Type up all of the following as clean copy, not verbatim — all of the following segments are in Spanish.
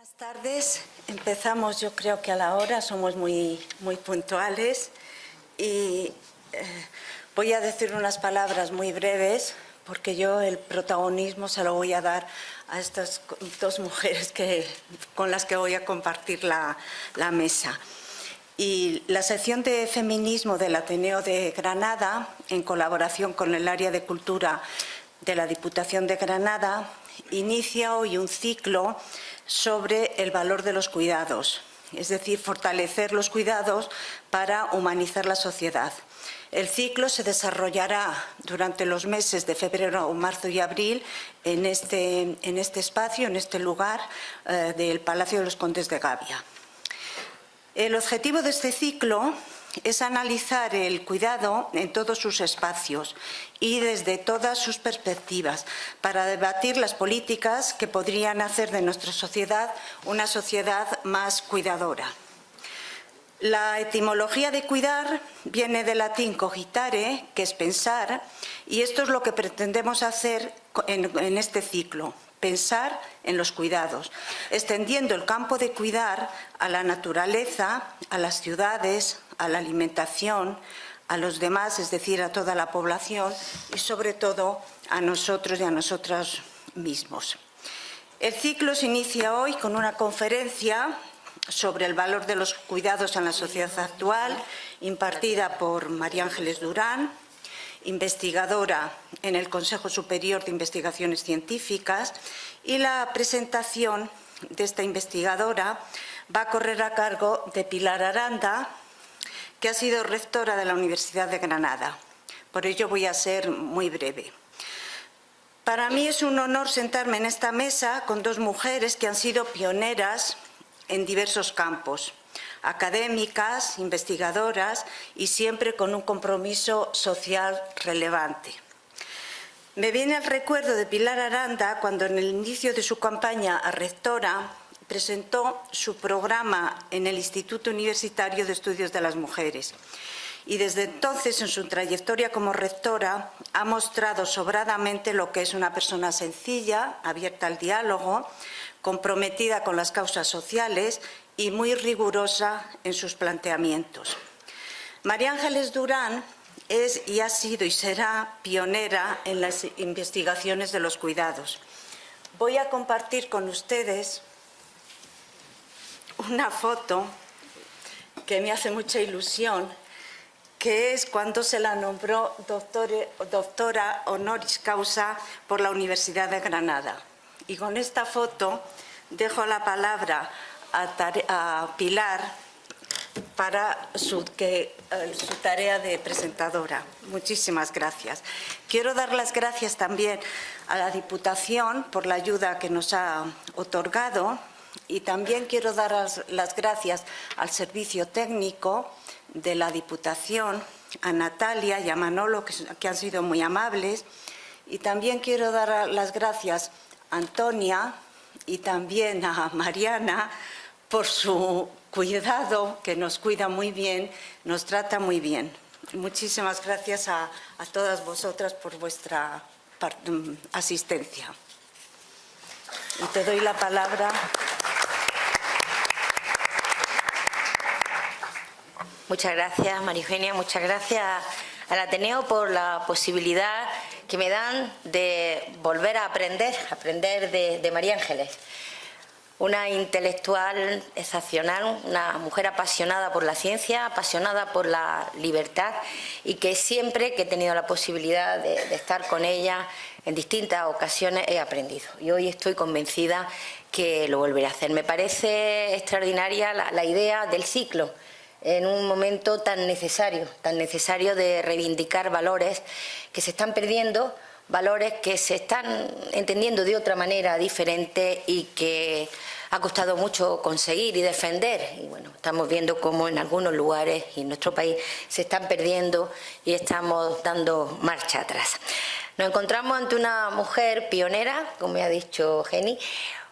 Buenas tardes. Empezamos, yo creo que a la hora, somos muy puntuales y voy a decir unas palabras muy breves porque yo el protagonismo se lo voy a dar a estas dos mujeres con las que voy a compartir la mesa. Y la sección de feminismo del Ateneo de Granada, en colaboración con el área de cultura de la Diputación de Granada, inicia hoy un ciclo sobre el valor de los cuidados, es decir, fortalecer los cuidados para humanizar la sociedad. El ciclo se desarrollará durante los meses de febrero, marzo y abril en este espacio, en este lugar del Palacio de los Condes de Gavia. El objetivo de este ciclo es analizar el cuidado en todos sus espacios y desde todas sus perspectivas para debatir las políticas que podrían hacer de nuestra sociedad una sociedad más cuidadora. La etimología de cuidar viene del latín cogitare, que es pensar, y esto es lo que pretendemos hacer en este ciclo. Pensar en los cuidados, extendiendo el campo de cuidar a la naturaleza, a las ciudades, a la alimentación, a los demás, es decir, a toda la población y sobre todo a nosotros y a nosotras mismos. El ciclo se inicia hoy con una conferencia sobre el valor de los cuidados en la sociedad actual, impartida por María Ángeles Durán, investigadora en el Consejo Superior de Investigaciones Científicas, y la presentación de esta investigadora va a correr a cargo de Pilar Aranda, que ha sido rectora de la Universidad de Granada. Por ello voy a ser muy breve. Para mí es un honor sentarme en esta mesa con dos mujeres que han sido pioneras en diversos campos, académicas, investigadoras y siempre con un compromiso social relevante. Me viene el recuerdo de Pilar Aranda cuando en el inicio de su campaña a rectora presentó su programa en el Instituto Universitario de Estudios de las Mujeres. Y desde entonces, en su trayectoria como rectora, ha mostrado sobradamente lo que es una persona sencilla, abierta al diálogo, comprometida con las causas sociales y muy rigurosa en sus planteamientos. María Ángeles Durán es y ha sido y será pionera en las investigaciones de los cuidados. Voy a compartir con ustedes una foto que me hace mucha ilusión, que es cuando se la nombró doctora honoris causa por la Universidad de Granada. Y con esta foto dejo la palabra a Pilar para su tarea de presentadora. Muchísimas gracias. Quiero dar las gracias también a la Diputación por la ayuda que nos ha otorgado y también quiero dar las gracias al servicio técnico de la Diputación, a Natalia y a Manolo, que han sido muy amables, y también quiero dar las gracias a Antonia y también a Mariana por su cuidado, que nos cuida muy bien, nos trata muy bien. Muchísimas gracias a todas vosotras por vuestra asistencia. Y te doy la palabra. Muchas gracias, María Eugenia, muchas gracias al Ateneo por la posibilidad que me dan de volver a aprender de María Ángeles. Una intelectual excepcional, una mujer apasionada por la ciencia, apasionada por la libertad y que siempre que he tenido la posibilidad de estar con ella en distintas ocasiones he aprendido. Y hoy estoy convencida que lo volveré a hacer. Me parece extraordinaria la idea del ciclo en un momento tan necesario de reivindicar valores que se están perdiendo, valores que se están entendiendo de otra manera diferente y que ha costado mucho conseguir y defender. Y bueno, estamos viendo cómo en algunos lugares y en nuestro país se están perdiendo y estamos dando marcha atrás. Nos encontramos ante una mujer pionera, como me ha dicho Jenny,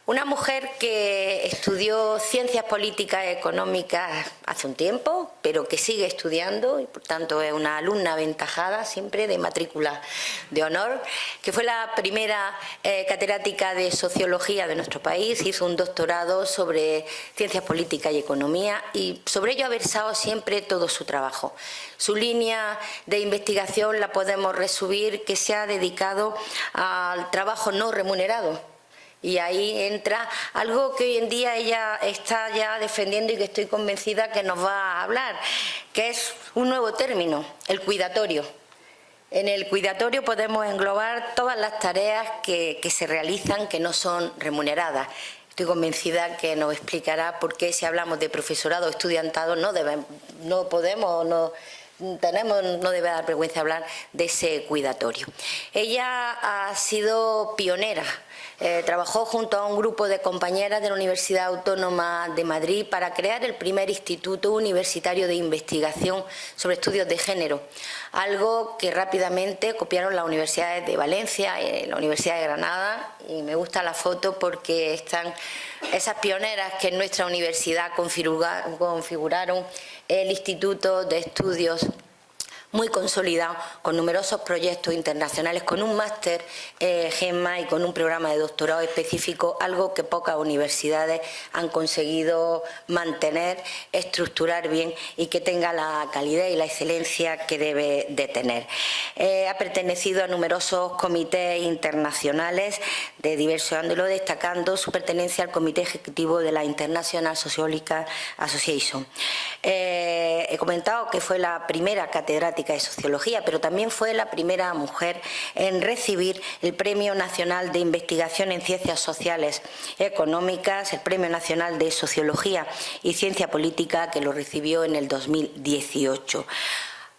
Una mujer que estudió Ciencias Políticas y Económicas hace un tiempo, pero que sigue estudiando y por tanto es una alumna aventajada siempre de matrícula de honor, que fue la primera catedrática de Sociología de nuestro país, hizo un doctorado sobre Ciencias Políticas y Economía y sobre ello ha versado siempre todo su trabajo. Su línea de investigación la podemos resumir que se ha dedicado al trabajo no remunerado. Y ahí entra algo que hoy en día ella está ya defendiendo y que estoy convencida que nos va a hablar, que es un nuevo término, el cuidatorio. En el cuidatorio podemos englobar todas las tareas que se realizan que no son remuneradas. Estoy convencida que nos explicará por qué si hablamos de profesorado o estudiantado no debe dar vergüenza hablar de ese cuidatorio. Ella ha sido pionera. Trabajó junto a un grupo de compañeras de la Universidad Autónoma de Madrid para crear el primer instituto universitario de investigación sobre estudios de género, algo que rápidamente copiaron las universidades de Valencia y la Universidad de Granada, y me gusta la foto porque están esas pioneras que en nuestra universidad configuraron el Instituto de Estudios muy consolidado, con numerosos proyectos internacionales, con un máster GEMA y con un programa de doctorado específico, algo que pocas universidades han conseguido mantener, estructurar bien y que tenga la calidad y la excelencia que debe de tener. Ha pertenecido a numerosos comités internacionales de diversos ángulos, destacando su pertenencia al comité ejecutivo de la International Sociological Association. He comentado que fue la primera catedrática de Sociología, pero también fue la primera mujer en recibir el Premio Nacional de Investigación en Ciencias Sociales Económicas, el Premio Nacional de Sociología y Ciencia Política, que lo recibió en el 2018.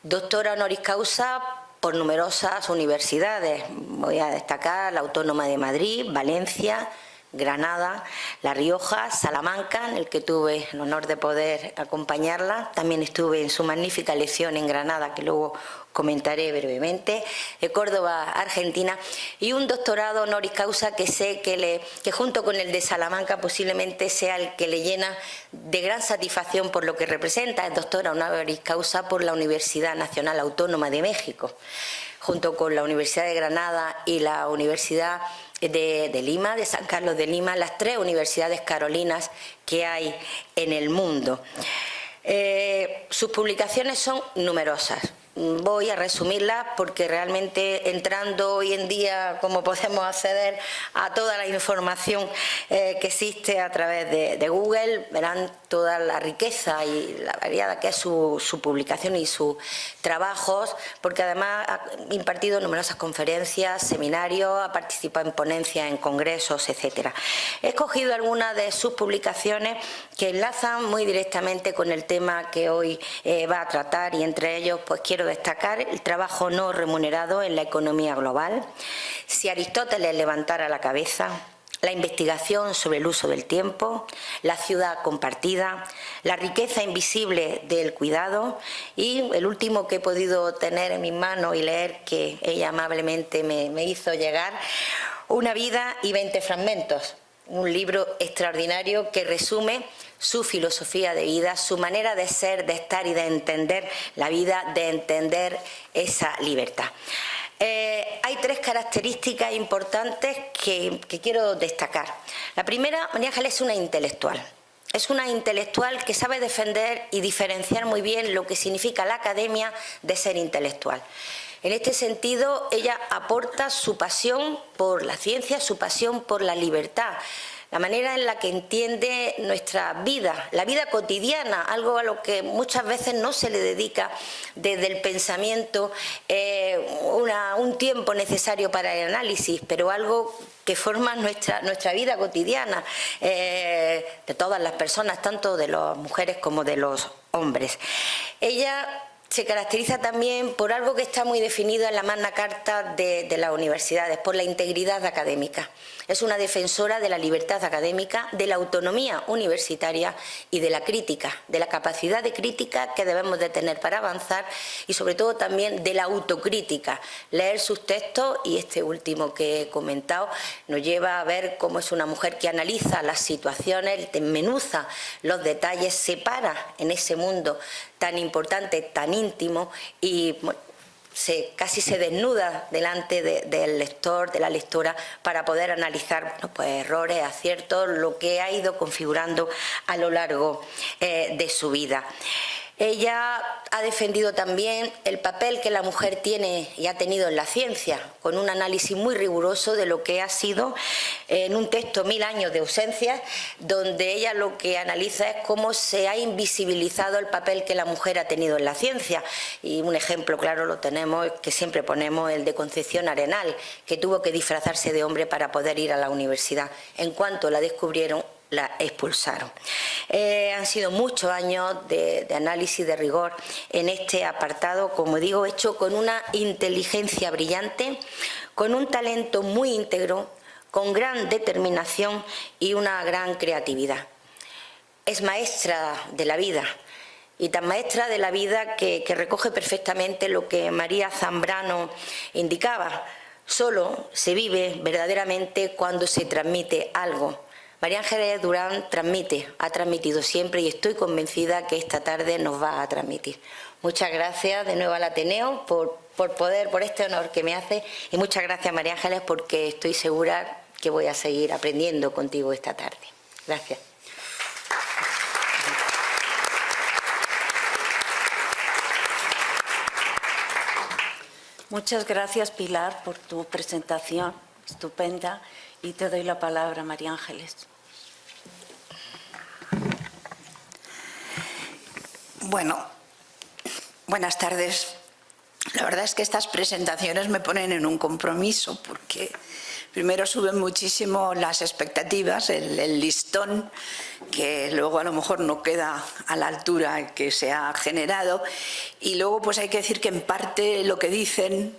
Doctora honoris causa por numerosas universidades. Voy a destacar la Autónoma de Madrid, Valencia, Granada, La Rioja, Salamanca, en el que tuve el honor de poder acompañarla. También estuve en su magnífica lección en Granada, que luego comentaré brevemente, de Córdoba, Argentina, y un doctorado honoris causa que sé que junto con el de Salamanca posiblemente sea el que le llena de gran satisfacción por lo que representa. Es doctora honoris causa por la Universidad Nacional Autónoma de México, junto con la Universidad de Granada y la Universidad de Lima, de San Carlos de Lima, las 3 universidades carolinas que hay en el mundo. Sus publicaciones son numerosas. Voy a resumirlas porque realmente entrando hoy en día, como podemos acceder a toda la información que existe a través de Google, verán toda la riqueza y la variedad que es su publicación y sus trabajos, porque además ha impartido numerosas conferencias, seminarios, ha participado en ponencias, en congresos, etcétera. He escogido algunas de sus publicaciones que enlazan muy directamente con el tema que hoy va a tratar, y entre ellos pues quiero destacar el trabajo no remunerado en la economía global, si Aristóteles levantara la cabeza, la investigación sobre el uso del tiempo, la ciudad compartida, la riqueza invisible del cuidado, y el último que he podido tener en mis manos y leer, que ella amablemente me hizo llegar, Una vida y 20 fragmentos. Un libro extraordinario que resume su filosofía de vida, su manera de ser, de estar y de entender la vida, de entender esa libertad. Hay 3 características importantes que quiero destacar. La primera, María Ángeles es una intelectual. Es una intelectual que sabe defender y diferenciar muy bien lo que significa la academia de ser intelectual. En este sentido, ella aporta su pasión por la ciencia, su pasión por la libertad, la manera en la que entiende nuestra vida, la vida cotidiana, algo a lo que muchas veces no se le dedica desde el pensamiento un tiempo necesario para el análisis, pero algo que forma nuestra vida cotidiana de todas las personas, tanto de las mujeres como de los hombres. Ella se caracteriza también por algo que está muy definido en la Magna Carta de las universidades, por la integridad académica. Es una defensora de la libertad académica, de la autonomía universitaria y de la crítica, de la capacidad de crítica que debemos de tener para avanzar y sobre todo también de la autocrítica. Leer sus textos, y este último que he comentado, nos lleva a ver cómo es una mujer que analiza las situaciones, desmenuza los detalles, se para en ese mundo tan importante, tan íntimo y bueno, casi se desnuda delante del lector, de la lectora, para poder analizar pues, errores, aciertos, lo que ha ido configurando a lo largo de su vida. Ella ha defendido también el papel que la mujer tiene y ha tenido en la ciencia, con un análisis muy riguroso de lo que ha sido en un texto 1000 años de ausencia, donde ella lo que analiza es cómo se ha invisibilizado el papel que la mujer ha tenido en la ciencia. Y un ejemplo claro lo tenemos, que siempre ponemos, el de Concepción Arenal, que tuvo que disfrazarse de hombre para poder ir a la universidad. En cuanto la descubrieron, la expulsaron. Han sido muchos años de análisis, de rigor en este apartado, como digo, hecho con una inteligencia brillante, con un talento muy íntegro, con gran determinación y una gran creatividad. Es maestra de la vida, y tan maestra de la vida que recoge perfectamente lo que María Zambrano indicaba: solo se vive verdaderamente cuando se transmite algo. María Ángeles Durán ha transmitido siempre, y estoy convencida que esta tarde nos va a transmitir. Muchas gracias de nuevo al Ateneo por este honor que me hace, y muchas gracias, María Ángeles, porque estoy segura que voy a seguir aprendiendo contigo esta tarde. Gracias. Muchas gracias, Pilar, por tu presentación estupenda, y te doy la palabra, María Ángeles. Bueno, buenas tardes. La verdad es que estas presentaciones me ponen en un compromiso, porque primero suben muchísimo las expectativas, el listón, que luego a lo mejor no queda a la altura que se ha generado, y luego pues hay que decir que en parte lo que dicen,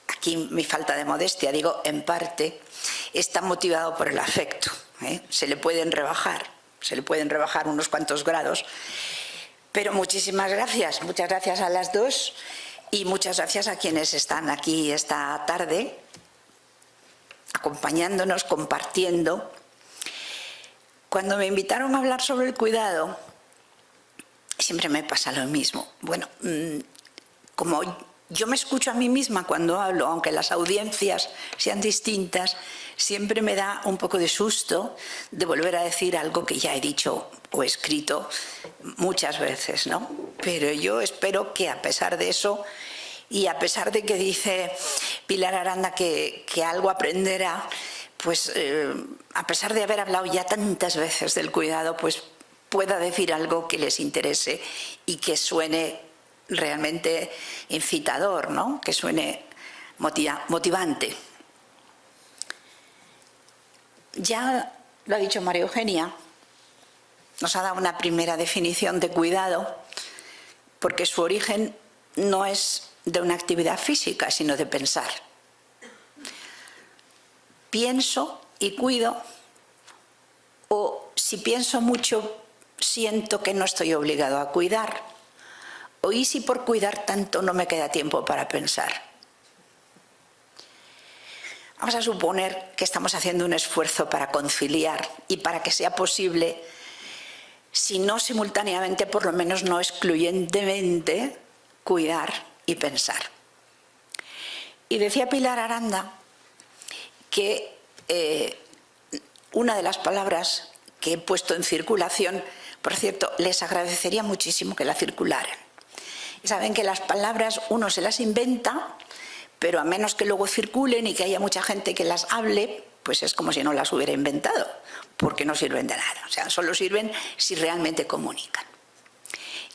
aquí mi falta de modestia, digo en parte, está motivado por el afecto, se le pueden rebajar unos cuantos grados, pero muchísimas gracias, muchas gracias a las dos, y muchas gracias a quienes están aquí esta tarde acompañándonos, compartiendo. Cuando me invitaron a hablar sobre el cuidado, siempre me pasa lo mismo. Bueno, como yo me escucho a mí misma cuando hablo, aunque las audiencias sean distintas, siempre me da un poco de susto de volver a decir algo que ya he dicho o escrito muchas veces, ¿no? Pero yo espero que a pesar de eso, y a pesar de que dice Pilar Aranda que algo aprenderá, pues a pesar de haber hablado ya tantas veces del cuidado, pues pueda decir algo que les interese y que suene realmente incitador, ¿no? Que suene motivante. Ya lo ha dicho María Eugenia, nos ha dado una primera definición de cuidado, porque su origen no es de una actividad física, sino de pensar. Pienso y cuido, o si pienso mucho, siento que no estoy obligado a cuidar. O y si por cuidar tanto no me queda tiempo para pensar. Vamos a suponer que estamos haciendo un esfuerzo para conciliar y para que sea posible, si no simultáneamente, por lo menos no excluyentemente, cuidar y pensar. Y decía Pilar Aranda que una de las palabras que he puesto en circulación, por cierto, les agradecería muchísimo que la circularan. Saben que las palabras uno se las inventa, pero a menos que luego circulen y que haya mucha gente que las hable, pues es como si no las hubiera inventado, porque no sirven de nada. O sea, solo sirven si realmente comunican.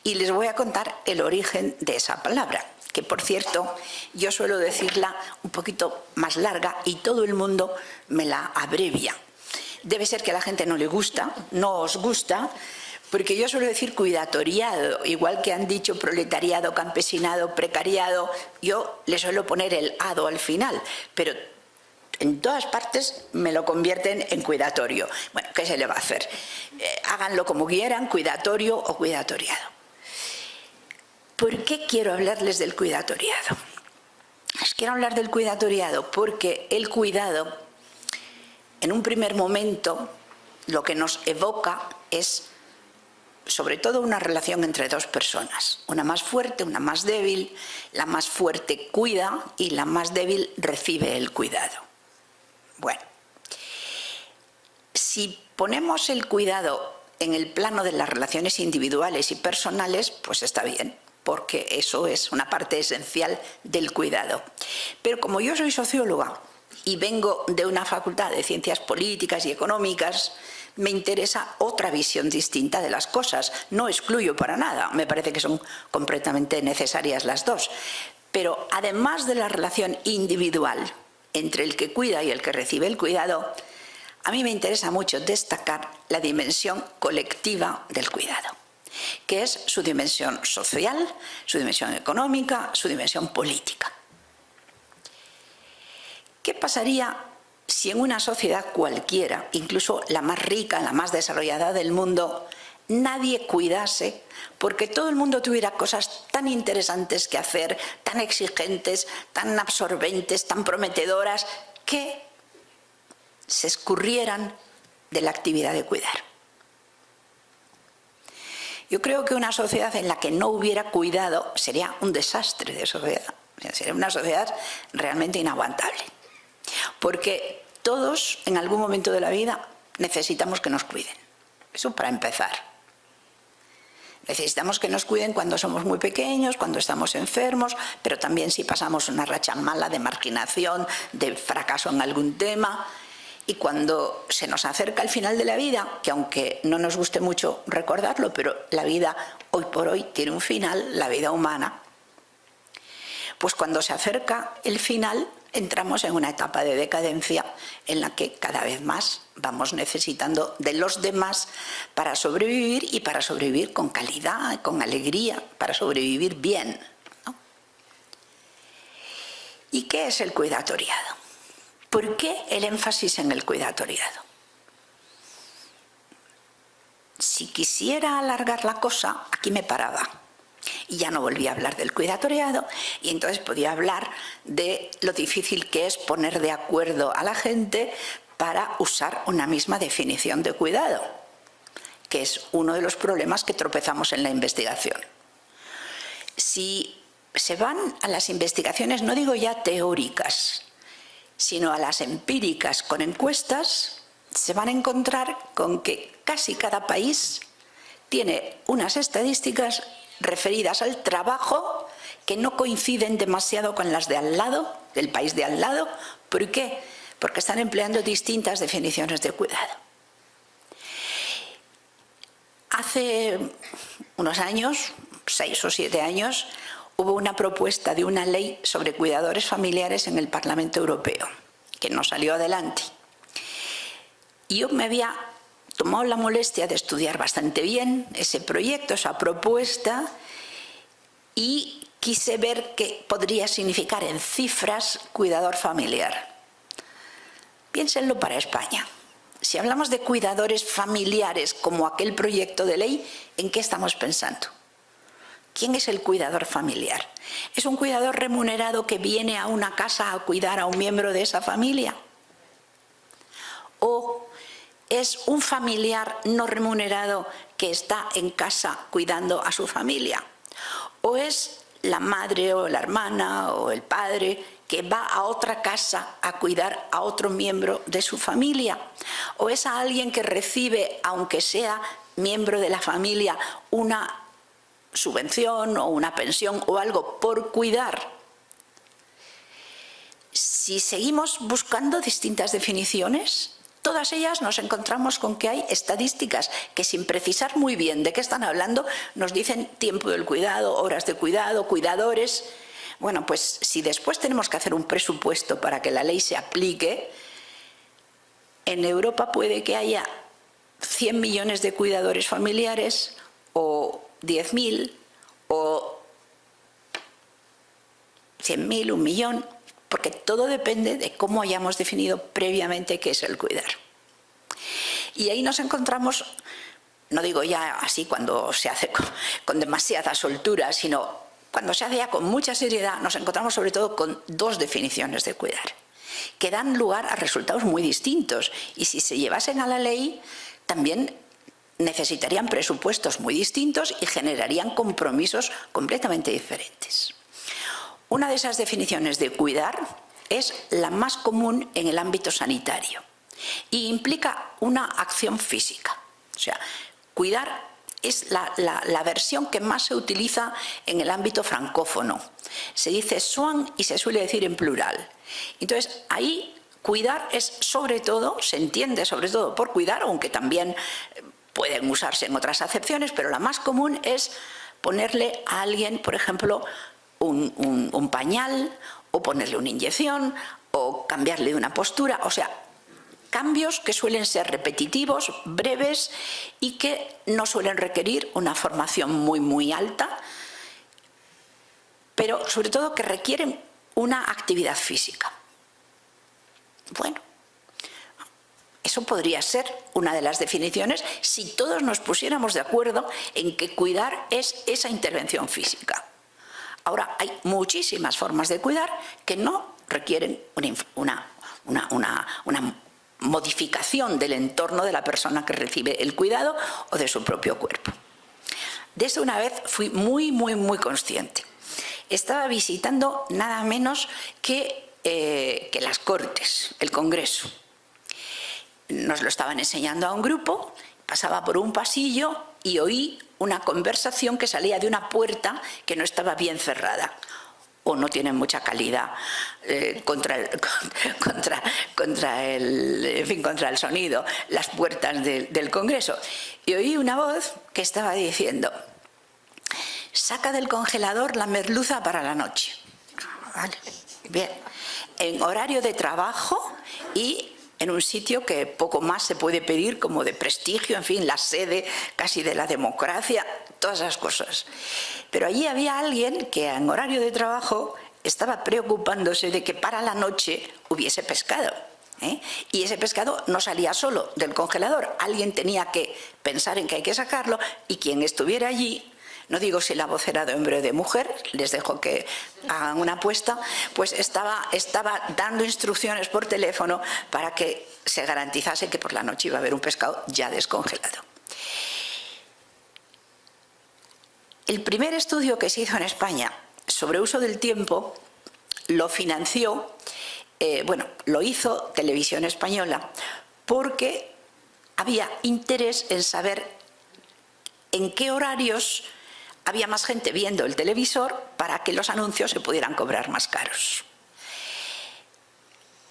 Y les voy a contar el origen de esa palabra, que por cierto, yo suelo decirla un poquito más larga y todo el mundo me la abrevia. Debe ser que a la gente no le gusta, no os gusta, Porque yo suelo decir cuidatoriado, igual que han dicho proletariado, campesinado, precariado, yo le suelo poner el ado al final, pero en todas partes me lo convierten en cuidatorio. Bueno, ¿qué se le va a hacer? Háganlo como quieran, cuidatorio o cuidatoriado. ¿Por qué quiero hablarles del cuidatoriado? Les quiero hablar del cuidatoriado porque el cuidado, en un primer momento, lo que nos evoca es sobre todo una relación entre dos personas, una más fuerte, una más débil. La más fuerte cuida y la más débil recibe el cuidado. Bueno, si ponemos el cuidado en el plano de las relaciones individuales y personales, pues está bien, porque eso es una parte esencial del cuidado. Pero como yo soy socióloga y vengo de una facultad de ciencias políticas y económicas, me interesa otra visión distinta de las cosas. No excluyo para nada, me parece que son completamente necesarias las dos. Pero además de la relación individual entre el que cuida y el que recibe el cuidado, a mí me interesa mucho destacar la dimensión colectiva del cuidado, que es su dimensión social, su dimensión económica, su dimensión política. ¿Qué pasaría si en una sociedad cualquiera, incluso la más rica, la más desarrollada del mundo, nadie cuidase porque todo el mundo tuviera cosas tan interesantes que hacer, tan exigentes, tan absorbentes, tan prometedoras, que se escurrieran de la actividad de cuidar? Yo creo que una sociedad en la que no hubiera cuidado sería un desastre de sociedad, sería una sociedad realmente inaguantable. Porque todos, en algún momento de la vida, necesitamos que nos cuiden. Eso para empezar. Necesitamos que nos cuiden cuando somos muy pequeños, cuando estamos enfermos, pero también si pasamos una racha mala de marginación, de fracaso en algún tema. Y cuando se nos acerca el final de la vida, que aunque no nos guste mucho recordarlo, pero la vida hoy por hoy tiene un final, la vida humana, pues cuando se acerca el final, entramos en una etapa de decadencia en la que cada vez más vamos necesitando de los demás para sobrevivir y para sobrevivir con calidad, con alegría, para sobrevivir bien, ¿no? ¿Y qué es el cuidatoriado? ¿Por qué el énfasis en el cuidatoriado? Si quisiera alargar la cosa, aquí me paraba. Y ya no volví a hablar del cuidatoriado y entonces podía hablar de lo difícil que es poner de acuerdo a la gente para usar una misma definición de cuidado, que es uno de los problemas que tropezamos en la investigación. Si se van a las investigaciones, no digo ya teóricas, sino a las empíricas con encuestas, se van a encontrar con que casi cada país tiene unas estadísticas referidas al trabajo que no coinciden demasiado con las de al lado, del país de al lado. ¿Por qué? Porque están empleando distintas definiciones de cuidado. Hace unos años, 6 o 7 años, hubo una propuesta de una ley sobre cuidadores familiares en el Parlamento Europeo, que no salió adelante. Y yo me había tomado la molestia de estudiar bastante bien ese proyecto, esa propuesta, y quise ver qué podría significar en cifras cuidador familiar. Piénsenlo para España. Si hablamos de cuidadores familiares como aquel proyecto de ley, ¿en qué estamos pensando? ¿Quién es el cuidador familiar? ¿Es un cuidador remunerado que viene a una casa a cuidar a un miembro de esa familia? ¿O es un familiar no remunerado que está en casa cuidando a su familia? ¿O es la madre o la hermana o el padre que va a otra casa a cuidar a otro miembro de su familia? ¿O es a alguien que recibe, aunque sea miembro de la familia, una subvención o una pensión o algo por cuidar? Si seguimos buscando distintas definiciones, todas ellas nos encontramos con que hay estadísticas que, sin precisar muy bien de qué están hablando, nos dicen tiempo del cuidado, horas de cuidado, cuidadores. Bueno, pues si después tenemos que hacer un presupuesto para que la ley se aplique, en Europa puede que haya 100 millones de cuidadores familiares o 10.000 o 100.000, 1 millón, porque todo depende de cómo hayamos definido previamente qué es el cuidar. Y ahí nos encontramos, no digo ya así cuando se hace con demasiada soltura, sino cuando se hace ya con mucha seriedad, nos encontramos sobre todo con 2 definiciones de cuidar, que dan lugar a resultados muy distintos. Y si se llevasen a la ley, también necesitarían presupuestos muy distintos y generarían compromisos completamente diferentes. Una de esas definiciones de cuidar es la más común en el ámbito sanitario y implica una acción física. O sea, cuidar es la versión que más se utiliza en el ámbito francófono. Se dice soin y se suele decir en plural. Entonces, ahí cuidar es sobre todo, se entiende sobre todo por cuidar, aunque también pueden usarse en otras acepciones, pero la más común es ponerle a alguien, por ejemplo, un pañal, o ponerle una inyección, o cambiarle de una postura, o sea, cambios que suelen ser repetitivos, breves y que no suelen requerir una formación muy alta, pero sobre todo que requieren una actividad física. Bueno, eso podría ser una de las definiciones si todos nos pusiéramos de acuerdo en que cuidar es esa intervención física. Ahora, hay muchísimas formas de cuidar que no requieren una modificación del entorno de la persona que recibe el cuidado o de su propio cuerpo. De eso una vez fui muy consciente. Estaba visitando nada menos que las Cortes, el Congreso. Nos lo estaban enseñando a un grupo, pasaba por un pasillo y oí una conversación que salía de una puerta que no estaba bien cerrada o no tiene mucha calidad contra el sonido, las puertas del Congreso. Y oí una voz que estaba diciendo: saca del congelador la merluza para la noche. Vale, bien. En horario de trabajo y en un sitio que poco más se puede pedir, como de prestigio, en fin, la sede casi de la democracia, todas esas cosas. Pero allí había alguien que en horario de trabajo estaba preocupándose de que para la noche hubiese pescado. Y ese pescado no salía solo del congelador, alguien tenía que pensar en que hay que sacarlo, y quien estuviera allí, no digo si la voz era de hombre o de mujer, les dejo que hagan una apuesta, pues estaba dando instrucciones por teléfono para que se garantizase que por la noche iba a haber un pescado ya descongelado. El primer estudio que se hizo en España sobre uso del tiempo lo financió, lo hizo Televisión Española, porque había interés en saber en qué horarios había más gente viendo el televisor para que los anuncios se pudieran cobrar más caros.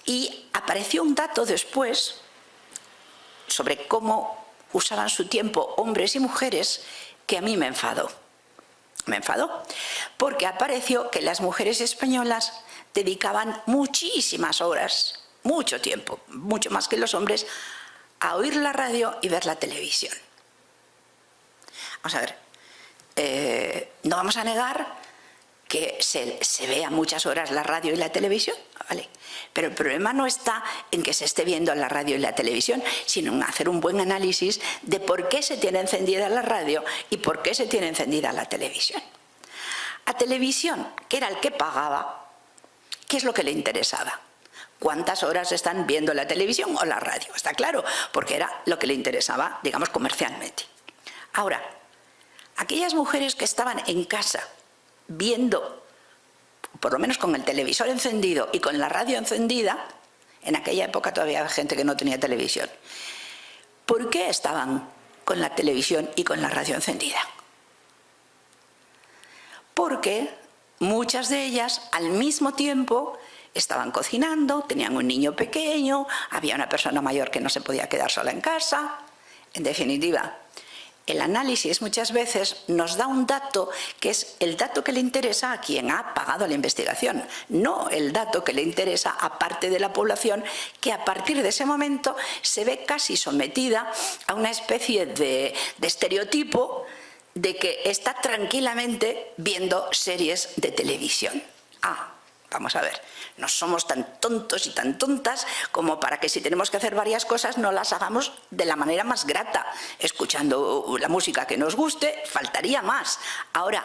Y apareció un dato después sobre cómo usaban su tiempo hombres y mujeres que a mí me enfadó. Me enfadó porque apareció que las mujeres españolas dedicaban muchísimas horas, mucho tiempo, mucho más que los hombres, a oír la radio y ver la televisión. Vamos a ver. No vamos a negar que se vea muchas horas la radio y la televisión, ¿vale? Pero el problema no está en que se esté viendo la radio y la televisión, sino en hacer un buen análisis de por qué se tiene encendida la radio y por qué se tiene encendida la televisión. A Televisión, que era el que pagaba, ¿qué es lo que le interesaba? ¿Cuántas horas están viendo la televisión o la radio? Está claro, porque era lo que le interesaba, digamos, comercialmente. Ahora, aquellas mujeres que estaban en casa viendo, por lo menos con el televisor encendido y con la radio encendida, en aquella época todavía había gente que no tenía televisión, ¿por qué estaban con la televisión y con la radio encendida? Porque muchas de ellas al mismo tiempo estaban cocinando, tenían un niño pequeño, había una persona mayor que no se podía quedar sola en casa. En definitiva, el análisis muchas veces nos da un dato que es el dato que le interesa a quien ha pagado la investigación, no el dato que le interesa a parte de la población que a partir de ese momento se ve casi sometida a una especie de estereotipo de que está tranquilamente viendo series de televisión. Vamos a ver, no somos tan tontos y tan tontas como para que si tenemos que hacer varias cosas no las hagamos de la manera más grata, escuchando la música que nos guste, faltaría más. Ahora,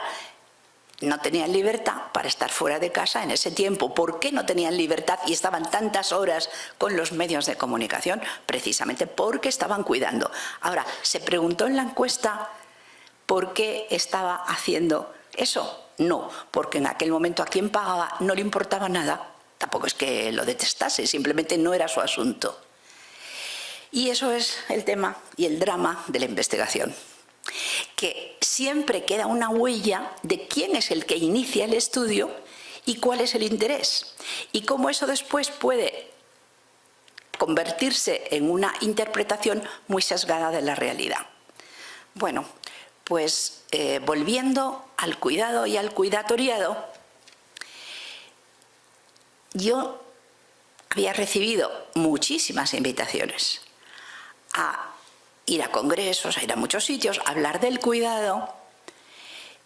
no tenían libertad para estar fuera de casa en ese tiempo. ¿Por qué no tenían libertad y estaban tantas horas con los medios de comunicación? Precisamente porque estaban cuidando. Ahora, se preguntó en la encuesta por qué estaba haciendo eso. No, porque en aquel momento a quien pagaba no le importaba nada. Tampoco es que lo detestase, simplemente no era su asunto. Y eso es el tema y el drama de la investigación. Que siempre queda una huella de quién es el que inicia el estudio y cuál es el interés. Y cómo eso después puede convertirse en una interpretación muy sesgada de la realidad. Bueno, pues volviendo al cuidado y al cuidatoriado, yo había recibido muchísimas invitaciones a ir a congresos, a ir a muchos sitios, a hablar del cuidado,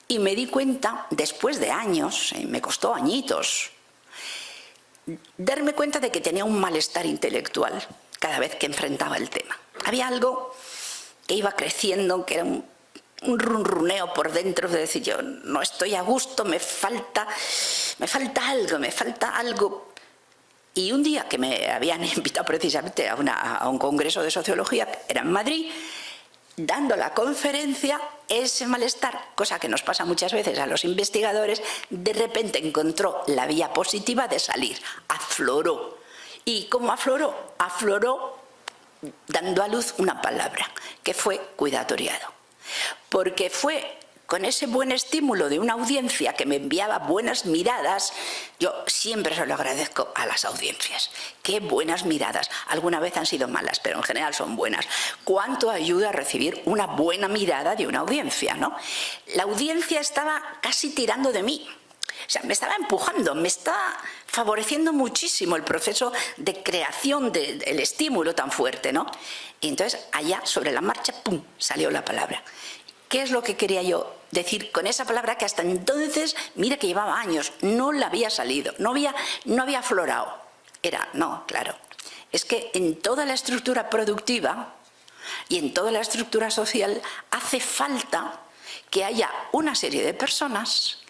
y me di cuenta, después de años, me costó añitos, darme cuenta de que tenía un malestar intelectual cada vez que enfrentaba el tema. Había algo que iba creciendo, que era un runruneo por dentro de decir, yo no estoy a gusto, me falta algo. Y un día que me habían invitado precisamente a un congreso de sociología, era en Madrid, dando la conferencia, ese malestar, cosa que nos pasa muchas veces a los investigadores, de repente encontró la vía positiva de salir, afloró. ¿Y cómo afloró? Afloró dando a luz una palabra, que fue cuidatoriado. Porque fue con ese buen estímulo de una audiencia que me enviaba buenas miradas. Yo siempre se lo agradezco a las audiencias. Qué buenas miradas. Alguna vez han sido malas, pero en general son buenas. ¿Cuánto ayuda a recibir una buena mirada de una audiencia, ¿no? La audiencia estaba casi tirando de mí. O sea, me estaba empujando, me estaba favoreciendo muchísimo el proceso de creación del estímulo tan fuerte, ¿no? Y entonces, allá, sobre la marcha, ¡pum!, salió la palabra. ¿Qué es lo que quería yo decir con esa palabra que hasta entonces, mira que llevaba años, no la había salido, no había aflorado? Claro, es que en toda la estructura productiva y en toda la estructura social hace falta que haya una serie de personas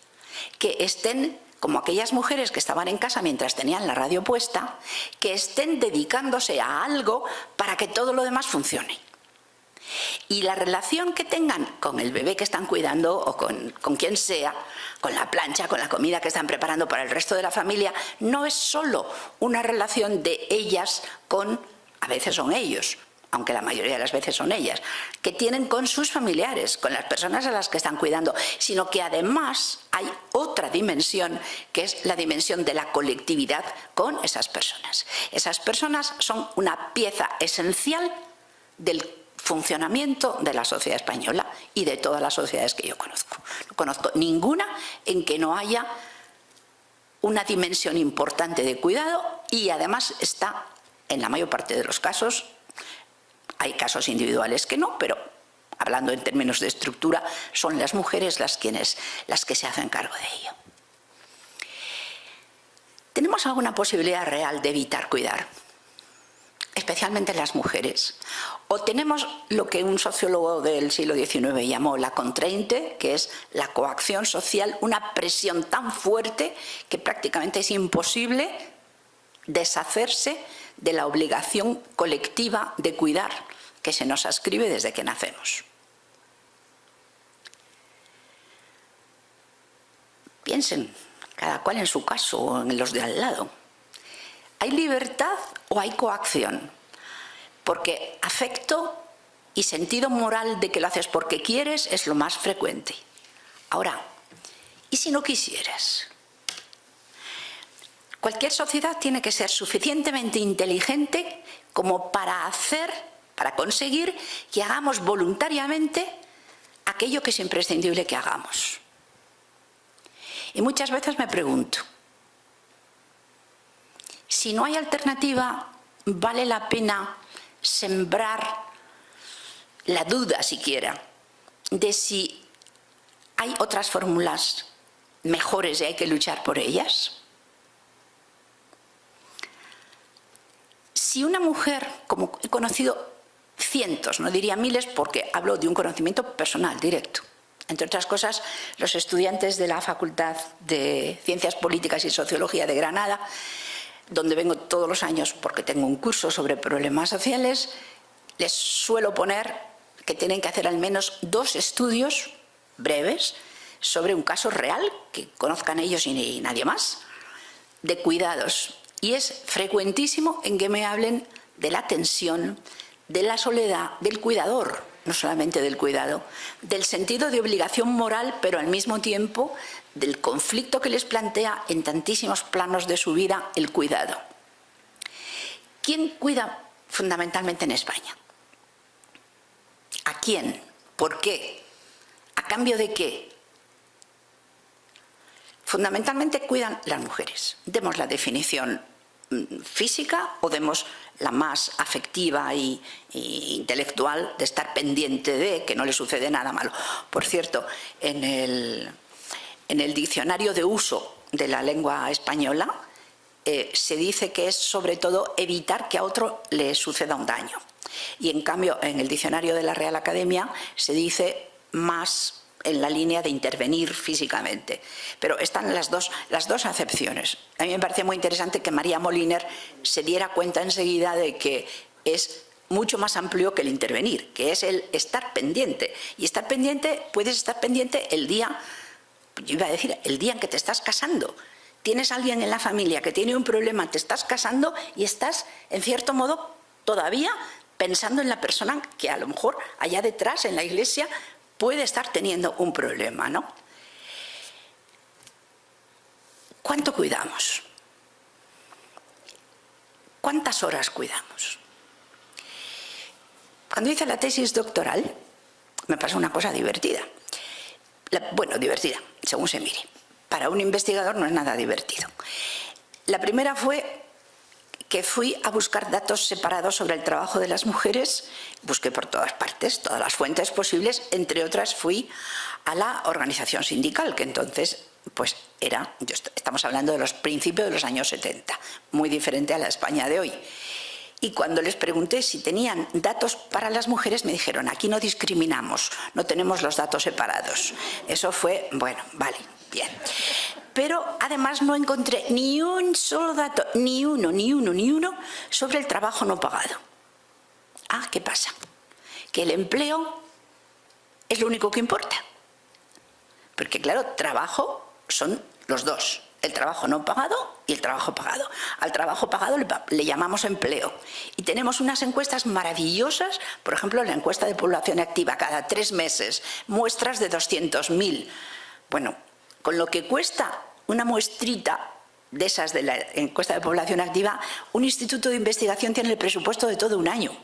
que estén, como aquellas mujeres que estaban en casa mientras tenían la radio puesta, que estén dedicándose a algo para que todo lo demás funcione. Y la relación que tengan con el bebé que están cuidando o con quien sea, con la plancha, con la comida que están preparando para el resto de la familia, no es solo una relación de ellas con, a veces son ellos, aunque la mayoría de las veces son ellas, que tienen con sus familiares, con las personas a las que están cuidando, sino que además hay otra dimensión, que es la dimensión de la colectividad con esas personas. Esas personas son una pieza esencial del funcionamiento de la sociedad española y de todas las sociedades que yo conozco. No conozco ninguna en que no haya una dimensión importante de cuidado y además está, en la mayor parte de los casos, hay casos individuales que no, pero hablando en términos de estructura, son las mujeres las que se hacen cargo de ello. ¿Tenemos alguna posibilidad real de evitar cuidar? Especialmente las mujeres. O tenemos lo que un sociólogo del siglo XIX llamó la contrainte, que es la coacción social, una presión tan fuerte que prácticamente es imposible deshacerse de la obligación colectiva de cuidar que se nos ascribe desde que nacemos. Piensen, cada cual en su caso o en los de al lado. ¿Hay libertad o hay coacción? Porque afecto y sentido moral de que lo haces porque quieres es lo más frecuente. Ahora, ¿y si no quisieras? Cualquier sociedad tiene que ser suficientemente inteligente como para conseguir que hagamos voluntariamente aquello que es imprescindible que hagamos. Y muchas veces me pregunto, si no hay alternativa, ¿vale la pena sembrar la duda siquiera de si hay otras fórmulas mejores y hay que luchar por ellas? Si una mujer, como he conocido cientos, no diría miles porque hablo de un conocimiento personal, directo. Entre otras cosas, los estudiantes de la Facultad de Ciencias Políticas y Sociología de Granada, donde vengo todos los años porque tengo un curso sobre problemas sociales, les suelo poner que tienen que hacer al menos 2 estudios breves sobre un caso real, que conozcan ellos y nadie más, de cuidados. Y es frecuentísimo en que me hablen de la tensión, de la soledad, del cuidador, no solamente del cuidado, del sentido de obligación moral, pero al mismo tiempo del conflicto que les plantea en tantísimos planos de su vida el cuidado. ¿Quién cuida fundamentalmente en España? ¿A quién? ¿Por qué? ¿A cambio de qué? Fundamentalmente cuidan las mujeres. Demos la definición física o demos la más afectiva e intelectual de estar pendiente de que no le sucede nada malo. Por cierto, en el diccionario de uso de la lengua española se dice que es sobre todo evitar que a otro le suceda un daño. Y en cambio en el diccionario de la Real Academia se dice más en la línea de intervenir físicamente. Pero están las dos acepciones. A mí me parece muy interesante que María Moliner se diera cuenta enseguida de que es mucho más amplio que el intervenir, que es el estar pendiente. Y estar pendiente, puedes estar pendiente el día, yo iba a decir, el día en que te estás casando. Tienes a alguien en la familia que tiene un problema, te estás casando y estás, en cierto modo, todavía pensando en la persona que a lo mejor allá detrás, en la iglesia, puede estar teniendo un problema, ¿no? ¿Cuánto cuidamos? ¿Cuántas horas cuidamos? Cuando hice la tesis doctoral, me pasó una cosa divertida. Bueno, divertida, según se mire. Para un investigador no es nada divertido. La primera fue que fui a buscar datos separados sobre el trabajo de las mujeres, busqué por todas partes, todas las fuentes posibles, entre otras fui a la organización sindical, que entonces pues estamos hablando de los principios de los años 70, muy diferente a la España de hoy. Y cuando les pregunté si tenían datos para las mujeres, me dijeron, aquí no discriminamos, no tenemos los datos separados. Eso fue, bueno, vale, bien. Pero además no encontré ni un solo dato, ni uno, sobre el trabajo no pagado. Ah, ¿qué pasa? Que el empleo es lo único que importa. Porque claro, trabajo son los dos, el trabajo no pagado y el trabajo pagado. Al trabajo pagado le llamamos empleo. Y tenemos unas encuestas maravillosas, por ejemplo, la encuesta de población activa, cada 3 meses, muestras de 200.000. Bueno, con lo que cuesta una muestrita de esas de la encuesta de población activa, un instituto de investigación tiene el presupuesto de todo un año.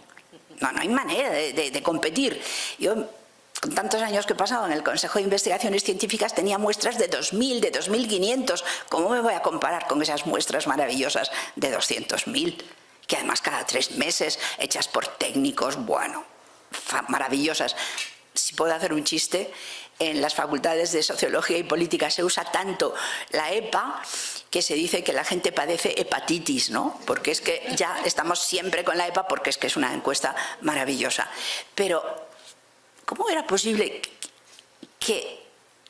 No hay manera de competir. Yo, con tantos años que he pasado en el Consejo de Investigaciones Científicas, tenía muestras de 2.000, de 2.500. ¿Cómo me voy a comparar con esas muestras maravillosas de 200.000? Que además cada 3 meses, hechas por técnicos, bueno, maravillosas. Si puedo hacer un chiste, en las facultades de Sociología y Política se usa tanto la EPA que se dice que la gente padece hepatitis, ¿no? Porque es que ya estamos siempre con la EPA porque es que es una encuesta maravillosa. Pero, ¿cómo era posible que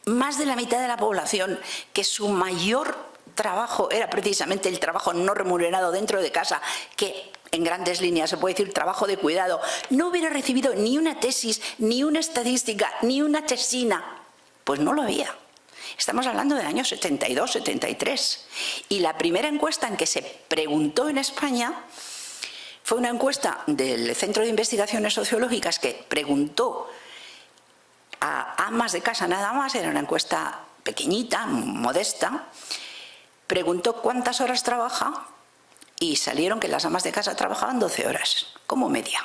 más de la mitad de la población, que su mayor trabajo era precisamente el trabajo no remunerado dentro de casa, que en grandes líneas se puede decir trabajo de cuidado, no hubiera recibido ni una tesis, ni una estadística, ni una tesina? Pues no lo había. Estamos hablando del año 72, 73. Y la primera encuesta en que se preguntó en España fue una encuesta del Centro de Investigaciones Sociológicas que preguntó a amas de casa nada más, era una encuesta pequeñita, modesta, preguntó cuántas horas trabaja y salieron que las amas de casa trabajaban 12 horas, como media.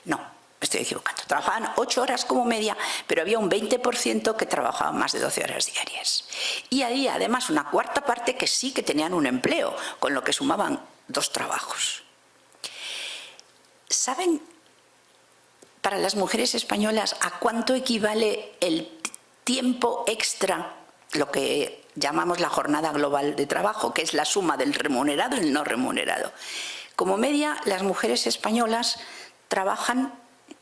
No, estoy equivocando. Trabajaban 8 horas como media, pero había un 20% que trabajaban más de 12 horas diarias. Y había además una cuarta parte que sí que tenían un empleo, con lo que sumaban 2 trabajos. ¿Saben para las mujeres españolas a cuánto equivale el tiempo extra, lo que llamamos la jornada global de trabajo, que es la suma del remunerado y el no remunerado? Como media, las mujeres españolas trabajan,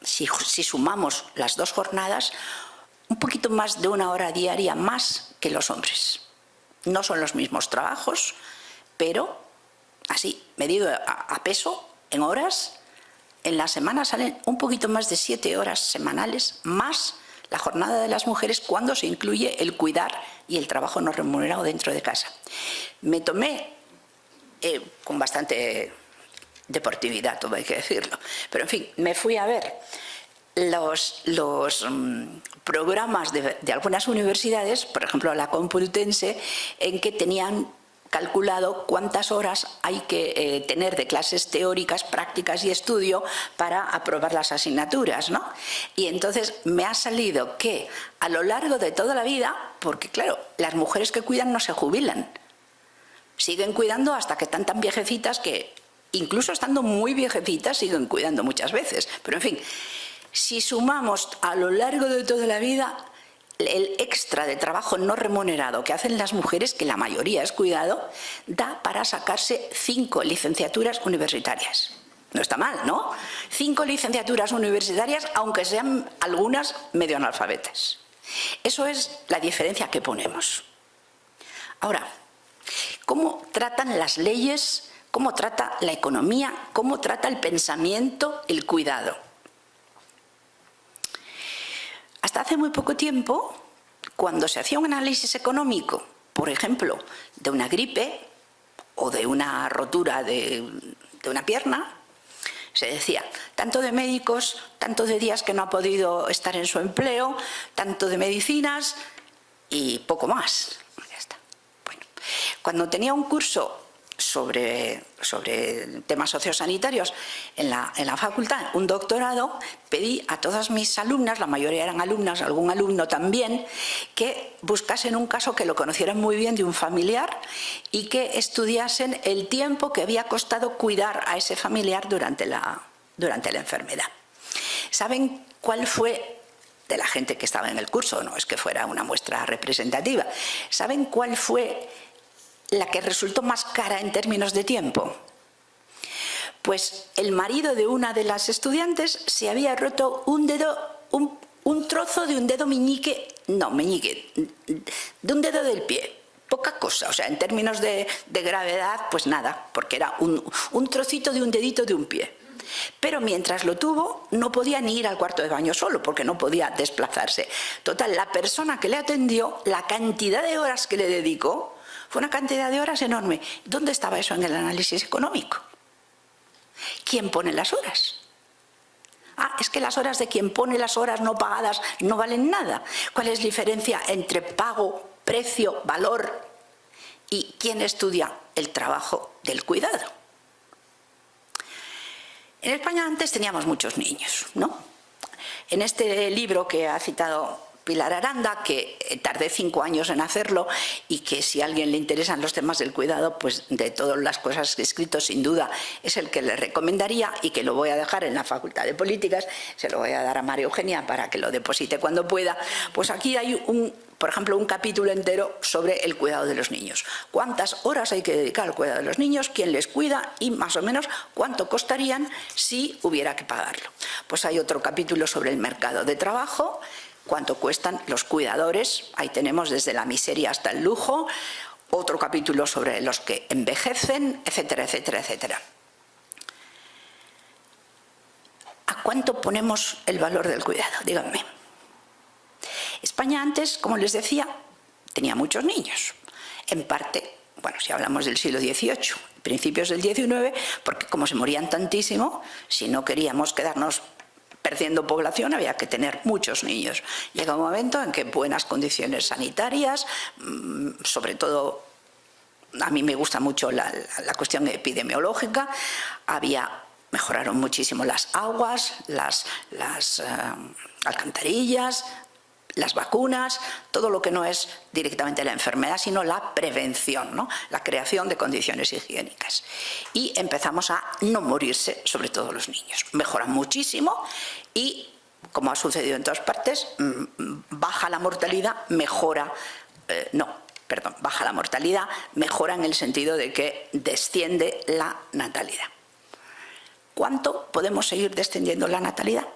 si sumamos las 2 jornadas, un poquito más de 1 hora diaria más que los hombres. No son los mismos trabajos, pero así, medido a peso, en horas, en la semana salen un poquito más de 7 horas semanales, más la jornada de las mujeres cuando se incluye el cuidar y el trabajo no remunerado dentro de casa. Me tomé con bastante deportividad, todo hay que decirlo, pero en fin, me fui a ver los programas de algunas universidades, por ejemplo la Complutense, en que tenían calculado cuántas horas hay que tener de clases teóricas, prácticas y estudio para aprobar las asignaturas, ¿no? Y entonces me ha salido que a lo largo de toda la vida, porque claro, las mujeres que cuidan no se jubilan, siguen cuidando hasta que están tan viejecitas que, incluso estando muy viejecitas, siguen cuidando muchas veces. Pero en fin, si sumamos a lo largo de toda la vida el extra de trabajo no remunerado que hacen las mujeres, que la mayoría es cuidado, da para sacarse 5 licenciaturas universitarias. No está mal, ¿no? 5 licenciaturas universitarias, aunque sean algunas medio analfabetas. Eso es la diferencia que ponemos. Ahora, ¿cómo tratan las leyes, cómo trata la economía, cómo trata el pensamiento el cuidado? Hasta hace muy poco tiempo, cuando se hacía un análisis económico, por ejemplo, de una gripe o de una rotura de una pierna, se decía, tanto de médicos, tanto de días que no ha podido estar en su empleo, tanto de medicinas y poco más. Ya está. Bueno, cuando tenía un curso sobre temas sociosanitarios en la facultad, un doctorado, pedí a todas mis alumnas, la mayoría eran alumnas, algún alumno también, que buscasen un caso que lo conocieran muy bien de un familiar y que estudiasen el tiempo que había costado cuidar a ese familiar durante la enfermedad. ¿Saben cuál fue, de la gente que estaba en el curso, no es que fuera una muestra representativa, ¿saben cuál fue la que resultó más cara en términos de tiempo? Pues el marido de una de las estudiantes se había roto un dedo, un trozo de un dedo meñique, de un dedo del pie. Poca cosa, o sea, en términos de gravedad, pues nada, porque era un trocito de un dedito de un pie. Pero mientras lo tuvo, no podía ni ir al cuarto de baño solo, porque no podía desplazarse. Total, la persona que le atendió, la cantidad de horas que le dedicó, fue una cantidad de horas enorme. ¿Dónde estaba eso en el análisis económico? ¿Quién pone las horas? Ah, es que las horas de quien pone las horas no pagadas no valen nada. ¿Cuál es la diferencia entre pago, precio, valor y quién estudia el trabajo del cuidado? En España antes teníamos muchos niños, ¿no? En este libro que ha citado Pilar Aranda, que tardé 5 años en hacerlo y que si a alguien le interesan los temas del cuidado, pues de todas las cosas que he escrito, sin duda, es el que le recomendaría y que lo voy a dejar en la Facultad de Políticas, se lo voy a dar a María Eugenia para que lo deposite cuando pueda. Pues aquí hay por ejemplo, un capítulo entero sobre el cuidado de los niños. ¿Cuántas horas hay que dedicar al cuidado de los niños? ¿Quién les cuida? Y más o menos cuánto costarían si hubiera que pagarlo. Pues hay otro capítulo sobre el mercado de trabajo, cuánto cuestan los cuidadores, ahí tenemos desde la miseria hasta el lujo, otro capítulo sobre los que envejecen, etcétera, etcétera, etcétera. ¿A cuánto ponemos el valor del cuidado? Díganme. España antes, como les decía, tenía muchos niños. En parte, bueno, si hablamos del siglo XVIII, principios del XIX, porque como se morían tantísimo, si no queríamos quedarnos perdiendo población, había que tener muchos niños. Llega un momento en que buenas condiciones sanitarias, sobre todo, a mí me gusta mucho la cuestión epidemiológica, había Mejoraron muchísimo las aguas, las alcantarillas, las vacunas, todo lo que no es directamente la enfermedad, sino la prevención, ¿no? La creación de condiciones higiénicas. Y empezamos a no morirse, sobre todo los niños. Mejoran muchísimo y, como ha sucedido en todas partes, baja la mortalidad, baja la mortalidad, mejora en el sentido de que desciende la natalidad. ¿Cuánto podemos seguir descendiendo la natalidad?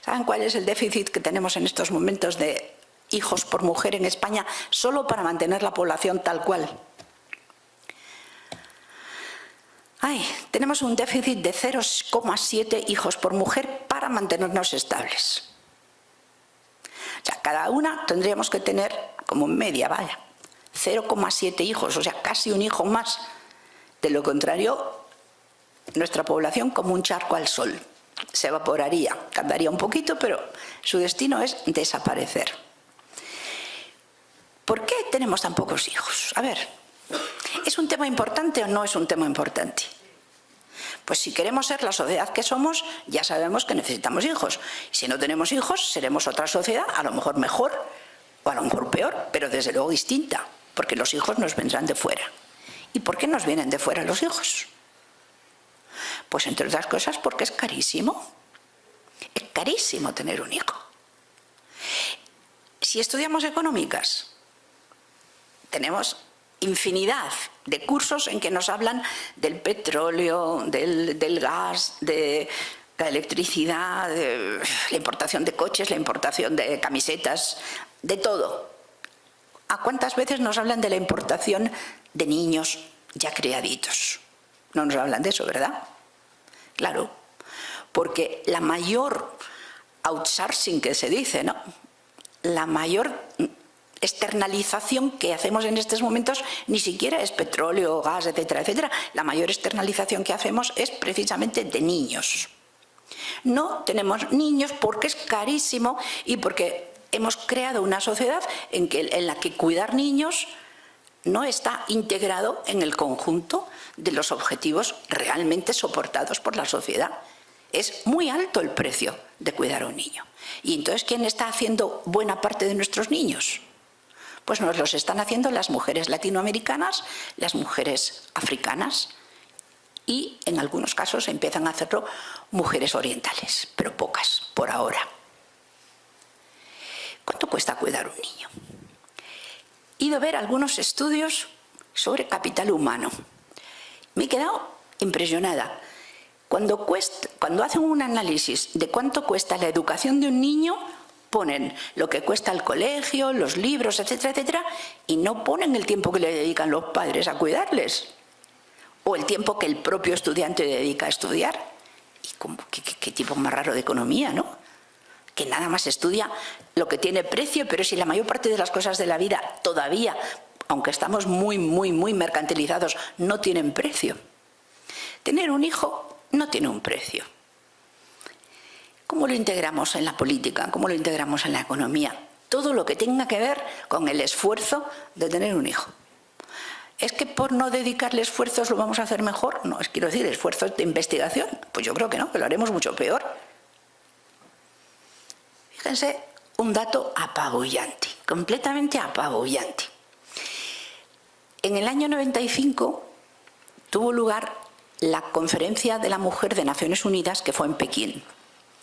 ¿Saben cuál es el déficit que tenemos en estos momentos de hijos por mujer en España solo para mantener la población tal cual? Tenemos un déficit de 0,7 hijos por mujer para mantenernos estables. O sea, cada una tendríamos que tener como media, 0,7 hijos, o sea, casi un hijo más. De lo contrario, nuestra población como un charco al sol. Se evaporaría, tardaría un poquito, pero su destino es desaparecer. ¿Por qué tenemos tan pocos hijos? A ver, ¿es un tema importante o no es un tema importante? Pues si queremos ser la sociedad que somos, ya sabemos que necesitamos hijos. Si no tenemos hijos, seremos otra sociedad, a lo mejor mejor o a lo mejor peor, pero desde luego distinta, porque los hijos nos vendrán de fuera. ¿Y por qué nos vienen de fuera los hijos? Pues entre otras cosas porque es carísimo. Es carísimo tener un hijo. Si estudiamos económicas, tenemos infinidad de cursos en que nos hablan del petróleo, del gas, de la electricidad, de la importación de coches, la importación de camisetas, de todo. ¿A cuántas veces nos hablan de la importación de niños ya criaditos? No nos hablan de eso, ¿verdad? Claro, porque la mayor outsourcing que se dice, ¿no? La mayor externalización que hacemos en estos momentos ni siquiera es petróleo, gas, etcétera, etcétera. La mayor externalización que hacemos es precisamente de niños. No tenemos niños porque es carísimo y porque hemos creado una sociedad en la que cuidar niños no está integrado en el conjunto de los objetivos realmente soportados por la sociedad. Es muy alto el precio de cuidar a un niño. ¿Y entonces quién está haciendo buena parte de nuestros niños? Pues nos los están haciendo las mujeres latinoamericanas, las mujeres africanas y en algunos casos empiezan a hacerlo mujeres orientales, pero pocas por ahora. ¿Cuánto cuesta cuidar a un niño? He ido a ver algunos estudios sobre capital humano. Me he quedado impresionada. Cuando hacen un análisis de cuánto cuesta la educación de un niño, ponen lo que cuesta el colegio, los libros, etcétera, etcétera, y no ponen el tiempo que le dedican los padres a cuidarles, o el tiempo que el propio estudiante dedica a estudiar. Y qué tipo más raro de economía, ¿no? Que nada más estudia lo que tiene precio, pero si la mayor parte de las cosas de la vida todavía, aunque estamos muy mercantilizados, no tienen precio. Tener un hijo no tiene un precio. ¿Cómo lo integramos en la política? ¿Cómo lo integramos en la economía? Todo lo que tenga que ver con el esfuerzo de tener un hijo. ¿Es que por no dedicarle esfuerzos lo vamos a hacer mejor? No, quiero decir, esfuerzos de investigación. Pues yo creo que no, que lo haremos mucho peor. Fíjense, un dato apabullante, completamente apabullante. En el año 95 tuvo lugar la Conferencia de la Mujer de Naciones Unidas, que fue en Pekín.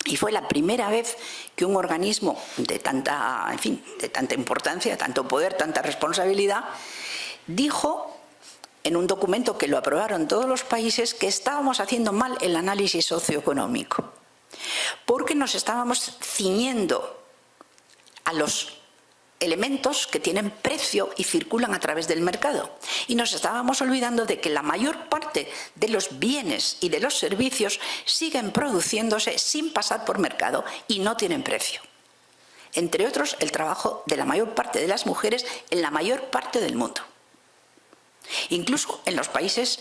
Y fue la primera vez que un organismo de tanta importancia, tanto poder, tanta responsabilidad, dijo en un documento que lo aprobaron todos los países que estábamos haciendo mal el análisis socioeconómico, porque nos estábamos ciñendo a los elementos que tienen precio y circulan a través del mercado. Y nos estábamos olvidando de que la mayor parte de los bienes y de los servicios siguen produciéndose sin pasar por mercado y no tienen precio. Entre otros, el trabajo de la mayor parte de las mujeres en la mayor parte del mundo. Incluso en los países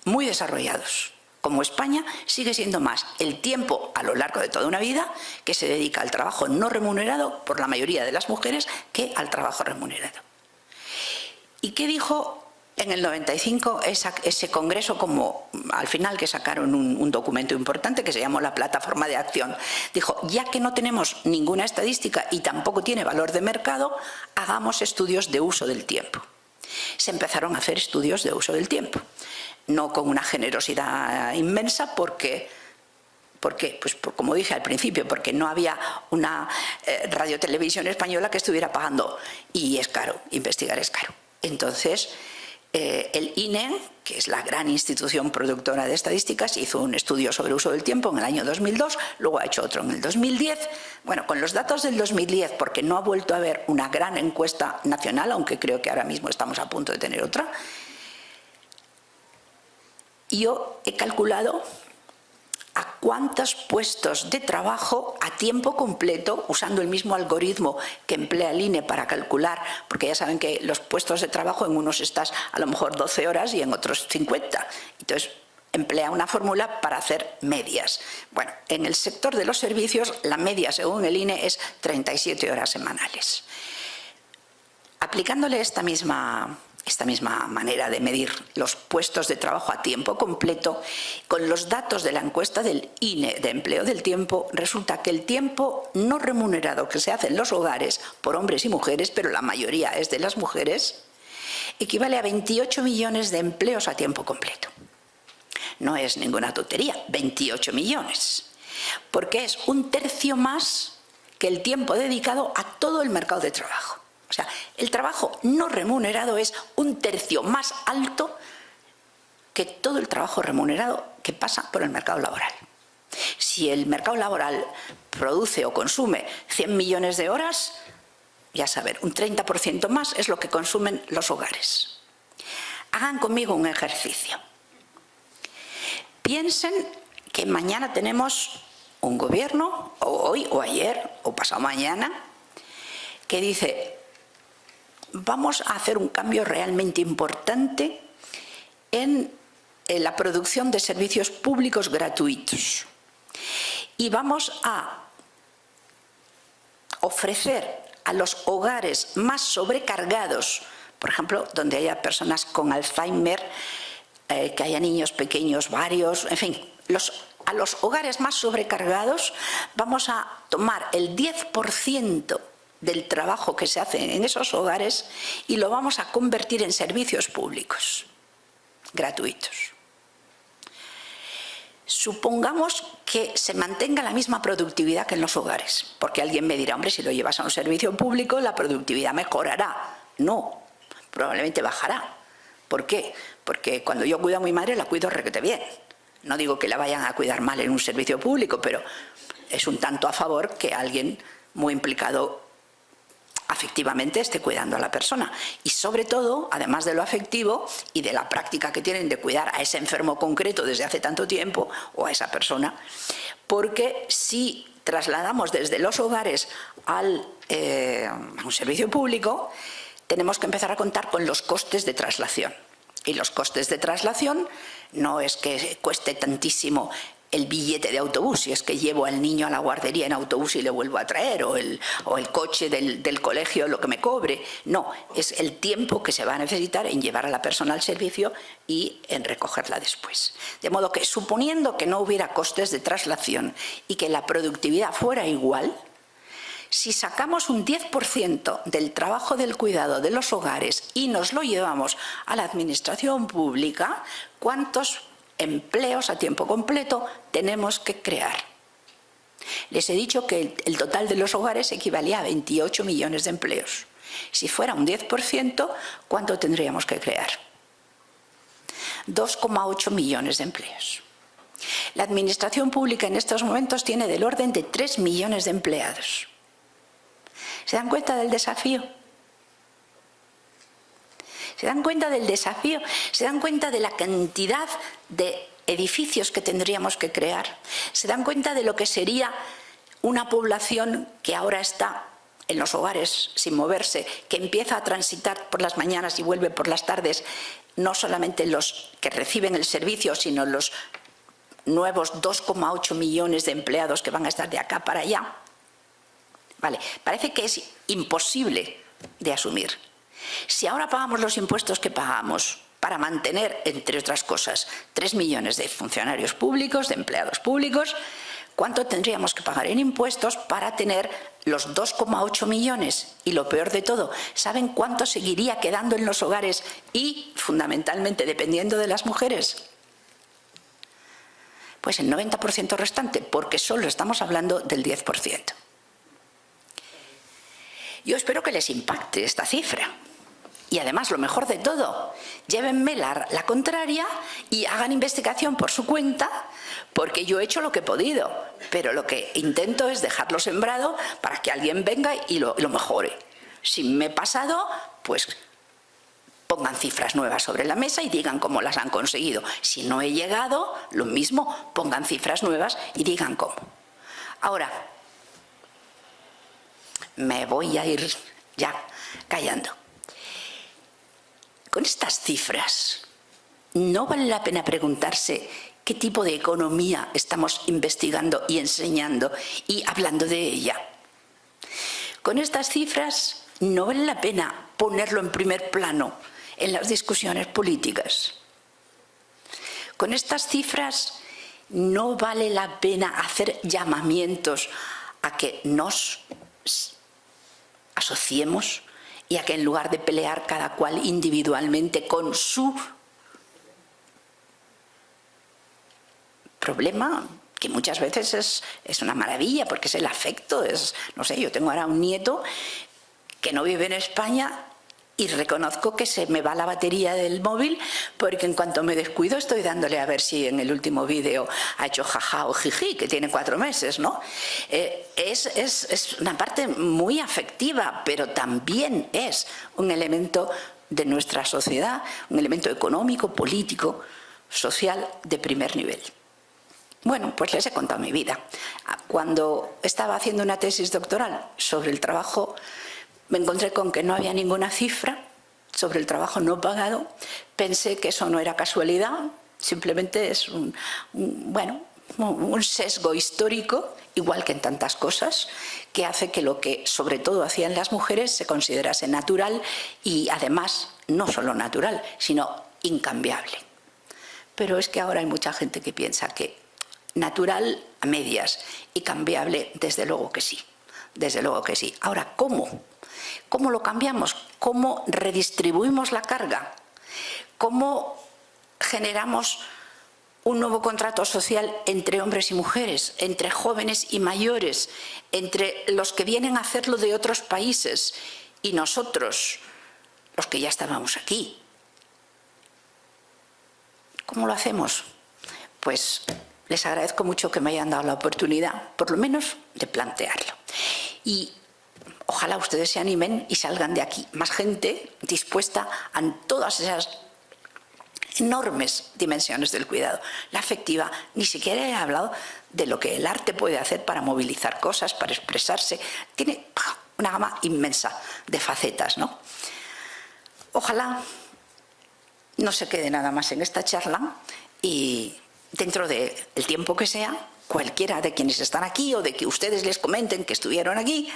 muy desarrollados, como España, sigue siendo más el tiempo a lo largo de toda una vida que se dedica al trabajo no remunerado por la mayoría de las mujeres que al trabajo remunerado. ¿Y qué dijo En el 95, ese congreso, como al final que sacaron un documento importante que se llamó la Plataforma de Acción, dijo, ya que no tenemos ninguna estadística y tampoco tiene valor de mercado, hagamos estudios de uso del tiempo. Se empezaron a hacer estudios de uso del tiempo, no con una generosidad inmensa porque pues como dije al principio, porque no había una radiotelevisión española que estuviera pagando, y es caro, investigar es caro. Entonces, el INE, que es la gran institución productora de estadísticas, hizo un estudio sobre uso del tiempo en el año 2002, luego ha hecho otro en el 2010. Bueno, con los datos del 2010, porque no ha vuelto a haber una gran encuesta nacional, aunque creo que ahora mismo estamos a punto de tener otra, yo he calculado a cuántos puestos de trabajo a tiempo completo, usando el mismo algoritmo que emplea el INE para calcular, porque ya saben que los puestos de trabajo en unos estás a lo mejor 12 horas y en otros 50. Entonces, emplea una fórmula para hacer medias. Bueno, en el sector de los servicios, la media, según el INE, es 37 horas semanales. Aplicándole esta misma manera de medir los puestos de trabajo a tiempo completo, con los datos de la encuesta del INE de empleo del tiempo, resulta que el tiempo no remunerado que se hace en los hogares por hombres y mujeres, pero la mayoría es de las mujeres, equivale a 28 millones de empleos a tiempo completo. No es ninguna tontería, 28 millones, porque es un tercio más que el tiempo dedicado a todo el mercado de trabajo. O sea, el trabajo no remunerado es un tercio más alto que todo el trabajo remunerado que pasa por el mercado laboral. Si el mercado laboral produce o consume 100 millones de horas, ya saben, un 30% más es lo que consumen los hogares. Hagan conmigo un ejercicio. Piensen que mañana tenemos un gobierno, o hoy, o ayer, o pasado mañana, que dice: vamos a hacer un cambio realmente importante en la producción de servicios públicos gratuitos. Y vamos a ofrecer a los hogares más sobrecargados, por ejemplo, donde haya personas con Alzheimer, que haya niños pequeños varios, en fin, a los hogares más sobrecargados vamos a tomar el 10% del trabajo que se hace en esos hogares y lo vamos a convertir en servicios públicos, gratuitos. Supongamos que se mantenga la misma productividad que en los hogares, porque alguien me dirá, hombre, si lo llevas a un servicio público, la productividad mejorará. No, probablemente bajará. ¿Por qué? Porque cuando yo cuido a mi madre, la cuido requete bien. No digo que la vayan a cuidar mal en un servicio público, pero es un tanto a favor que alguien muy implicado afectivamente esté cuidando a la persona. Y sobre todo, además de lo afectivo y de la práctica que tienen de cuidar a ese enfermo concreto desde hace tanto tiempo, o a esa persona, porque si trasladamos desde los hogares a un servicio público, tenemos que empezar a contar con los costes de traslación. Y los costes de traslación no es que cueste tantísimo el billete de autobús, si es que llevo al niño a la guardería en autobús y le vuelvo a traer, o el coche del colegio, lo que me cobre. No, es el tiempo que se va a necesitar en llevar a la persona al servicio y en recogerla después. De modo que, suponiendo que no hubiera costes de traslación y que la productividad fuera igual, si sacamos un 10% del trabajo del cuidado de los hogares y nos lo llevamos a la administración pública, ¿cuántos empleos a tiempo completo tenemos que crear? Les he dicho que el total de los hogares equivalía a 28 millones de empleos. Si fuera un 10%, ¿cuánto tendríamos que crear? 2,8 millones de empleos. La administración pública en estos momentos tiene del orden de 3 millones de empleados. ¿Se dan cuenta del desafío? ¿Se dan cuenta del desafío? ¿Se dan cuenta de la cantidad de edificios que tendríamos que crear? ¿Se dan cuenta de lo que sería una población que ahora está en los hogares sin moverse, que empieza a transitar por las mañanas y vuelve por las tardes, no solamente los que reciben el servicio, sino los nuevos 2,8 millones de empleados que van a estar de acá para allá? Vale, parece que es imposible de asumir. Si ahora pagamos los impuestos que pagamos para mantener, entre otras cosas, 3 millones de funcionarios públicos, de empleados públicos, ¿cuánto tendríamos que pagar en impuestos para tener los 2,8 millones? Y lo peor de todo, ¿saben cuánto seguiría quedando en los hogares y, fundamentalmente, dependiendo de las mujeres? Pues el 90% restante, porque solo estamos hablando del 10%. Yo espero que les impacte esta cifra. Y además, lo mejor de todo, llévenme la contraria y hagan investigación por su cuenta, porque yo he hecho lo que he podido, pero lo que intento es dejarlo sembrado para que alguien venga y lo mejore. Si me he pasado, pues pongan cifras nuevas sobre la mesa y digan cómo las han conseguido. Si no he llegado, lo mismo, pongan cifras nuevas y digan cómo. Ahora, me voy a ir ya callando. Con estas cifras, ¿no vale la pena preguntarse qué tipo de economía estamos investigando y enseñando y hablando de ella? Con estas cifras, ¿no vale la pena ponerlo en primer plano en las discusiones políticas? Con estas cifras, ¿no vale la pena hacer llamamientos a que nos asociemos y a que en lugar de pelear cada cual individualmente con su problema, que muchas veces es una maravilla porque es el afecto, no sé, yo tengo ahora un nieto que no vive en España y reconozco que se me va la batería del móvil porque en cuanto me descuido estoy dándole a ver si en el último vídeo ha hecho jaja o jiji, que tiene 4 meses, ¿no? Es una parte muy afectiva, pero también es un elemento de nuestra sociedad, un elemento económico, político, social de primer nivel. Bueno, pues les he contado mi vida. Cuando estaba haciendo una tesis doctoral sobre el trabajo, me encontré con que no había ninguna cifra sobre el trabajo no pagado. Pensé que eso no era casualidad, simplemente es un sesgo histórico, igual que en tantas cosas, que hace que lo que sobre todo hacían las mujeres se considerase natural y además no solo natural, sino incambiable. Pero es que ahora hay mucha gente que piensa que natural a medias y cambiable desde luego que sí, desde luego que sí. Ahora, ¿cómo? ¿Cómo lo cambiamos? ¿Cómo redistribuimos la carga? ¿Cómo generamos un nuevo contrato social entre hombres y mujeres, entre jóvenes y mayores, entre los que vienen a hacerlo de otros países y nosotros, los que ya estábamos aquí? ¿Cómo lo hacemos? Pues les agradezco mucho que me hayan dado la oportunidad, por lo menos, de plantearlo. Y ojalá ustedes se animen y salgan de aquí más gente dispuesta a todas esas enormes dimensiones del cuidado. La afectiva, ni siquiera he hablado de lo que el arte puede hacer para movilizar cosas, para expresarse. Tiene una gama inmensa de facetas, ¿no? Ojalá no se quede nada más en esta charla y dentro del tiempo que sea, cualquiera de quienes están aquí o de que ustedes les comenten que estuvieron aquí,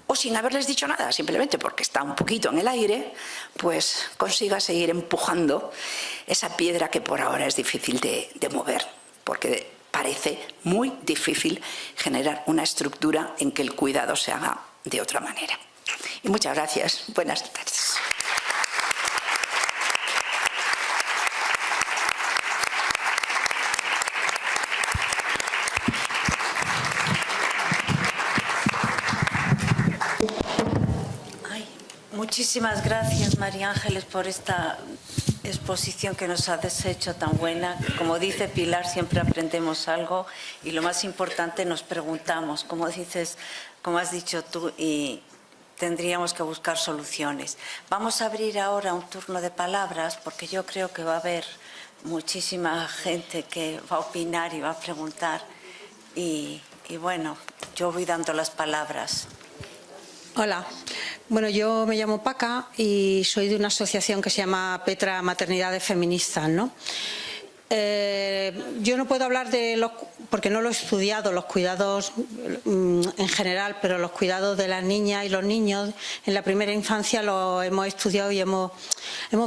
o sin haberles dicho nada, simplemente porque está un poquito en el aire, pues consiga seguir empujando esa piedra que por ahora es difícil de mover, porque parece muy difícil generar una estructura en que el cuidado se haga de otra manera. Y muchas gracias. Buenas tardes. Muchísimas gracias, María Ángeles, por esta exposición que nos has hecho tan buena. Como dice Pilar, siempre aprendemos algo y lo más importante nos preguntamos, como has dicho tú, y tendríamos que buscar soluciones. Vamos a abrir ahora un turno de palabras porque yo creo que va a haber muchísima gente que va a opinar y va a preguntar y bueno, yo voy dando las palabras. Hola, bueno, yo me llamo Paca y soy de una asociación que se llama Petra Maternidades Feministas, ¿no? Yo no puedo hablar de los, porque no lo he estudiado, los cuidados en general, pero los cuidados de las niñas y los niños en la primera infancia los hemos estudiado y hemos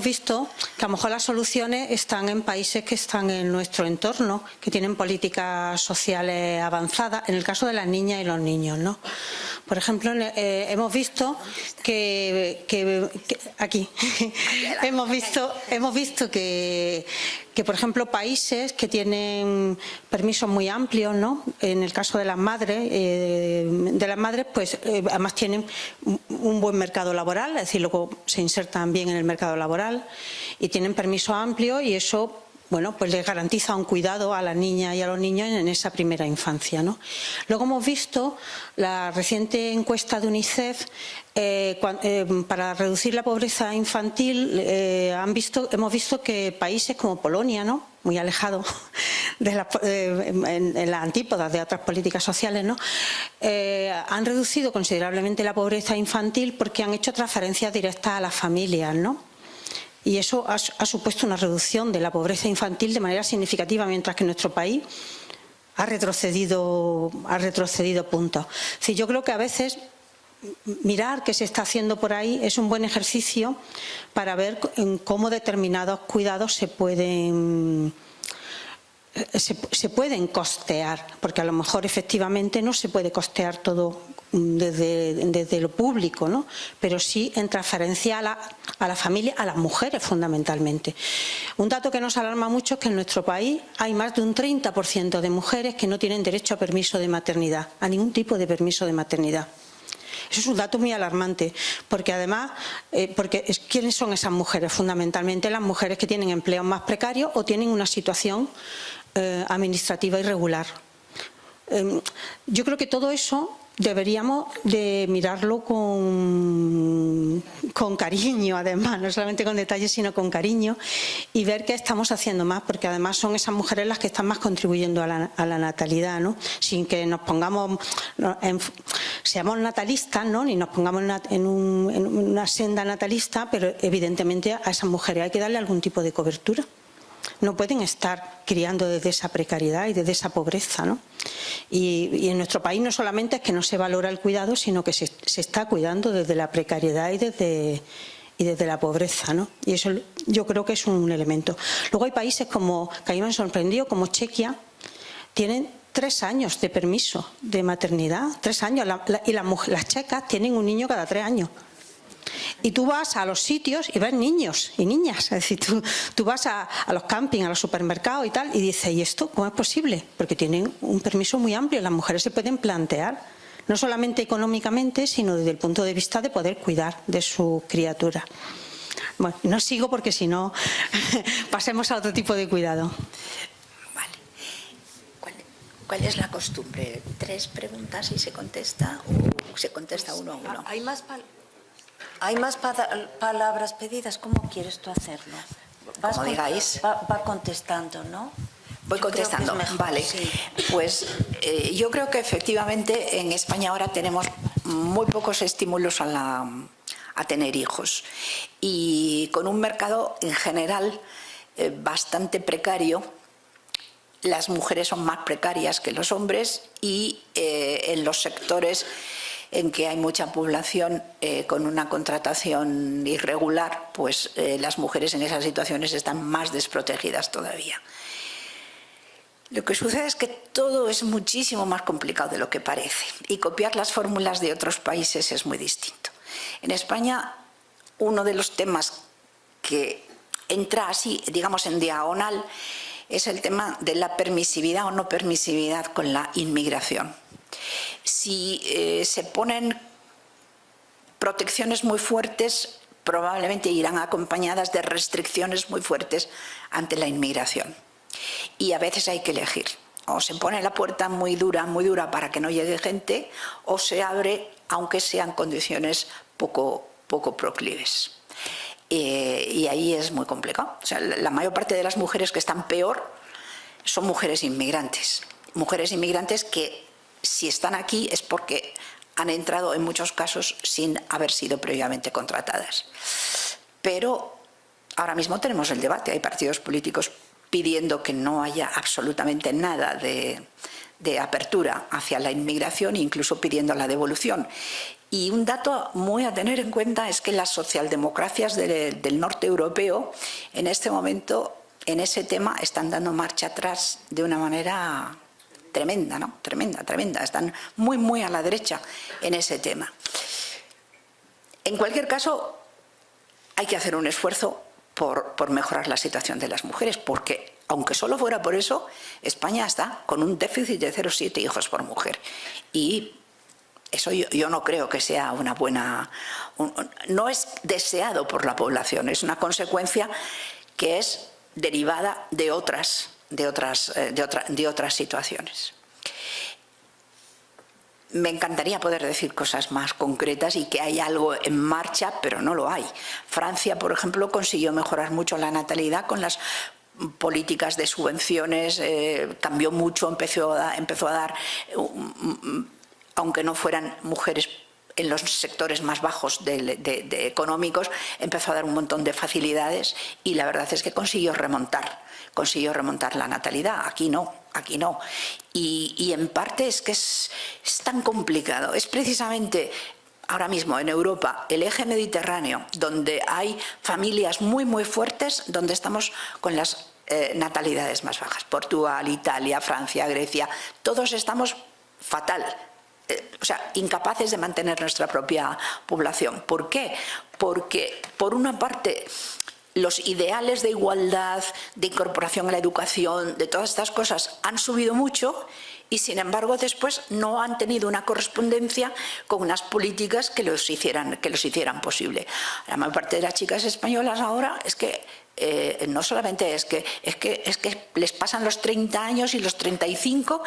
visto que a lo mejor las soluciones están en países que están en nuestro entorno, que tienen políticas sociales avanzadas, en el caso de las niñas y los niños, ¿no? Por ejemplo, hemos visto que aquí hemos visto que por ejemplo países que tienen permisos muy amplios, ¿no? En el caso de las madres, pues además tienen un buen mercado laboral, es decir, luego se insertan bien en el mercado laboral y tienen permisos amplios y eso, bueno, pues les garantiza un cuidado a las niñas y a los niños en esa primera infancia, ¿no? Luego hemos visto la reciente encuesta de UNICEF para reducir la pobreza infantil. Hemos visto que países como Polonia, ¿no?, muy alejado en las antípodas de otras políticas sociales, ¿no?, han reducido considerablemente la pobreza infantil porque han hecho transferencias directas a las familias, ¿no? Y eso ha supuesto una reducción de la pobreza infantil de manera significativa, mientras que nuestro país ha retrocedido puntos. Es decir, yo creo que a veces mirar qué se está haciendo por ahí es un buen ejercicio para ver cómo determinados cuidados se pueden costear, porque a lo mejor efectivamente no se puede costear todo desde lo público, ¿no?, pero sí en transferencia a la familia, a las mujeres fundamentalmente. Un dato que nos alarma mucho es que en nuestro país hay más de un 30% de mujeres que no tienen derecho a permiso de maternidad, a ningún tipo de permiso de maternidad. Eso es un dato muy alarmante, porque además, ¿quiénes son esas mujeres? Fundamentalmente las mujeres que tienen empleos más precarios o tienen una situación administrativa irregular. Yo creo que todo eso deberíamos de mirarlo con cariño, además, no solamente con detalles, sino con cariño, y ver qué estamos haciendo más, porque además son esas mujeres las que están más contribuyendo a la natalidad, ¿no? Sin que nos pongamos, seamos natalistas, ¿no?, ni nos pongamos en una senda natalista, pero evidentemente a esas mujeres hay que darle algún tipo de cobertura. No pueden estar criando desde esa precariedad y desde esa pobreza, ¿no? Y en nuestro país no solamente es que no se valora el cuidado, sino que se está cuidando desde la precariedad y desde la pobreza, ¿no? Y eso yo creo que es un elemento. Luego hay países que a mí me han sorprendido, como Chequia, tienen 3 años de permiso de maternidad, 3 años, y las checas tienen un niño cada 3 años. Y tú vas a los sitios y ves niños y niñas, es decir, tú vas a los campings, a los supermercados y tal, y dices, ¿y esto cómo es posible? Porque tienen un permiso muy amplio, las mujeres se pueden plantear, no solamente económicamente, sino desde el punto de vista de poder cuidar de su criatura. Bueno, no sigo porque si no, pasemos a otro tipo de cuidado. Vale. ¿Cuál es la costumbre? ¿3 preguntas y se contesta o se contesta uno a uno? Hay más palabras pedidas. ¿Cómo quieres tú hacerlo? Como digáis. Va contestando, ¿no? Voy contestando, vale. Sí. Pues yo creo que efectivamente en España ahora tenemos muy pocos estímulos a tener hijos y con un mercado en general bastante precario. Las mujeres son más precarias que los hombres y en los sectores en que hay mucha población con una contratación irregular, pues las mujeres en esas situaciones están más desprotegidas todavía. Lo que sucede es que todo es muchísimo más complicado de lo que parece y copiar las fórmulas de otros países es muy distinto. En España, uno de los temas que entra así, digamos, en diagonal, es el tema de la permisividad o no permisividad con la inmigración. Si se ponen protecciones muy fuertes, probablemente irán acompañadas de restricciones muy fuertes ante la inmigración. Y a veces hay que elegir. O se pone la puerta muy dura para que no llegue gente, o se abre, aunque sean condiciones poco proclives. Y ahí es muy complicado. O sea, la mayor parte de las mujeres que están peor son mujeres inmigrantes. Mujeres inmigrantes que, si están aquí, es porque han entrado en muchos casos sin haber sido previamente contratadas. Pero ahora mismo tenemos el debate. Hay partidos políticos pidiendo que no haya absolutamente nada de apertura hacia la inmigración, incluso pidiendo la devolución. Y un dato muy a tener en cuenta es que las socialdemocracias del norte europeo en este momento en ese tema están dando marcha atrás de una manera tremenda, ¿no? Tremenda, tremenda. Están muy, muy a la derecha en ese tema. En cualquier caso, hay que hacer un esfuerzo por mejorar la situación de las mujeres, porque aunque solo fuera por eso, España está con un déficit de 0,7 hijos por mujer. Y eso yo no creo que sea una buena... no es deseado por la población, es una consecuencia que es derivada de otras situaciones. Me encantaría poder decir cosas más concretas y que hay algo en marcha, pero no lo hay. Francia, por ejemplo, consiguió mejorar mucho la natalidad con las políticas de subvenciones, cambió mucho, empezó a dar, aunque no fueran mujeres en los sectores más bajos de económicos, empezó a dar un montón de facilidades y la verdad es que consiguió remontar la natalidad. Aquí no. Y en parte es que es tan complicado. Es precisamente ahora mismo en Europa, el eje mediterráneo, donde hay familias muy, muy fuertes, donde estamos con las natalidades más bajas. Portugal, Italia, Francia, Grecia, todos estamos fatal. O sea, incapaces de mantener nuestra propia población. ¿Por qué? Porque, por una parte, los ideales de igualdad, de incorporación a la educación, de todas estas cosas han subido mucho y, sin embargo, después no han tenido una correspondencia con unas políticas que los hicieran posible. La mayor parte de las chicas españolas ahora es que no solamente es que les pasan los 30 años y los 35,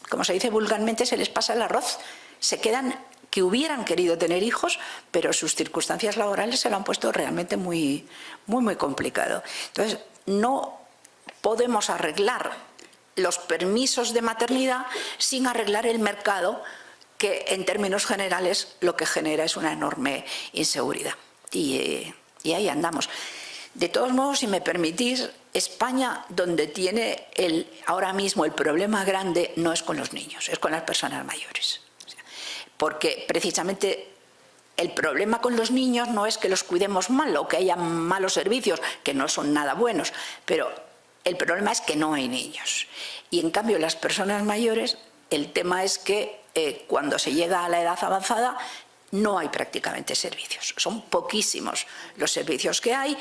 como se dice vulgarmente, se les pasa el arroz, se quedan que hubieran querido tener hijos, pero sus circunstancias laborales se lo han puesto realmente muy, muy, muy complicado. Entonces, no podemos arreglar los permisos de maternidad sin arreglar el mercado, que en términos generales lo que genera es una enorme inseguridad. Y ahí andamos. De todos modos, si me permitís, España, donde tiene ahora mismo el problema grande, no es con los niños, es con las personas mayores. Porque precisamente el problema con los niños no es que los cuidemos mal o que haya malos servicios, que no son nada buenos, pero el problema es que no hay niños. Y en cambio las personas mayores, el tema es que cuando se llega a la edad avanzada no hay prácticamente servicios. Son poquísimos los servicios que hay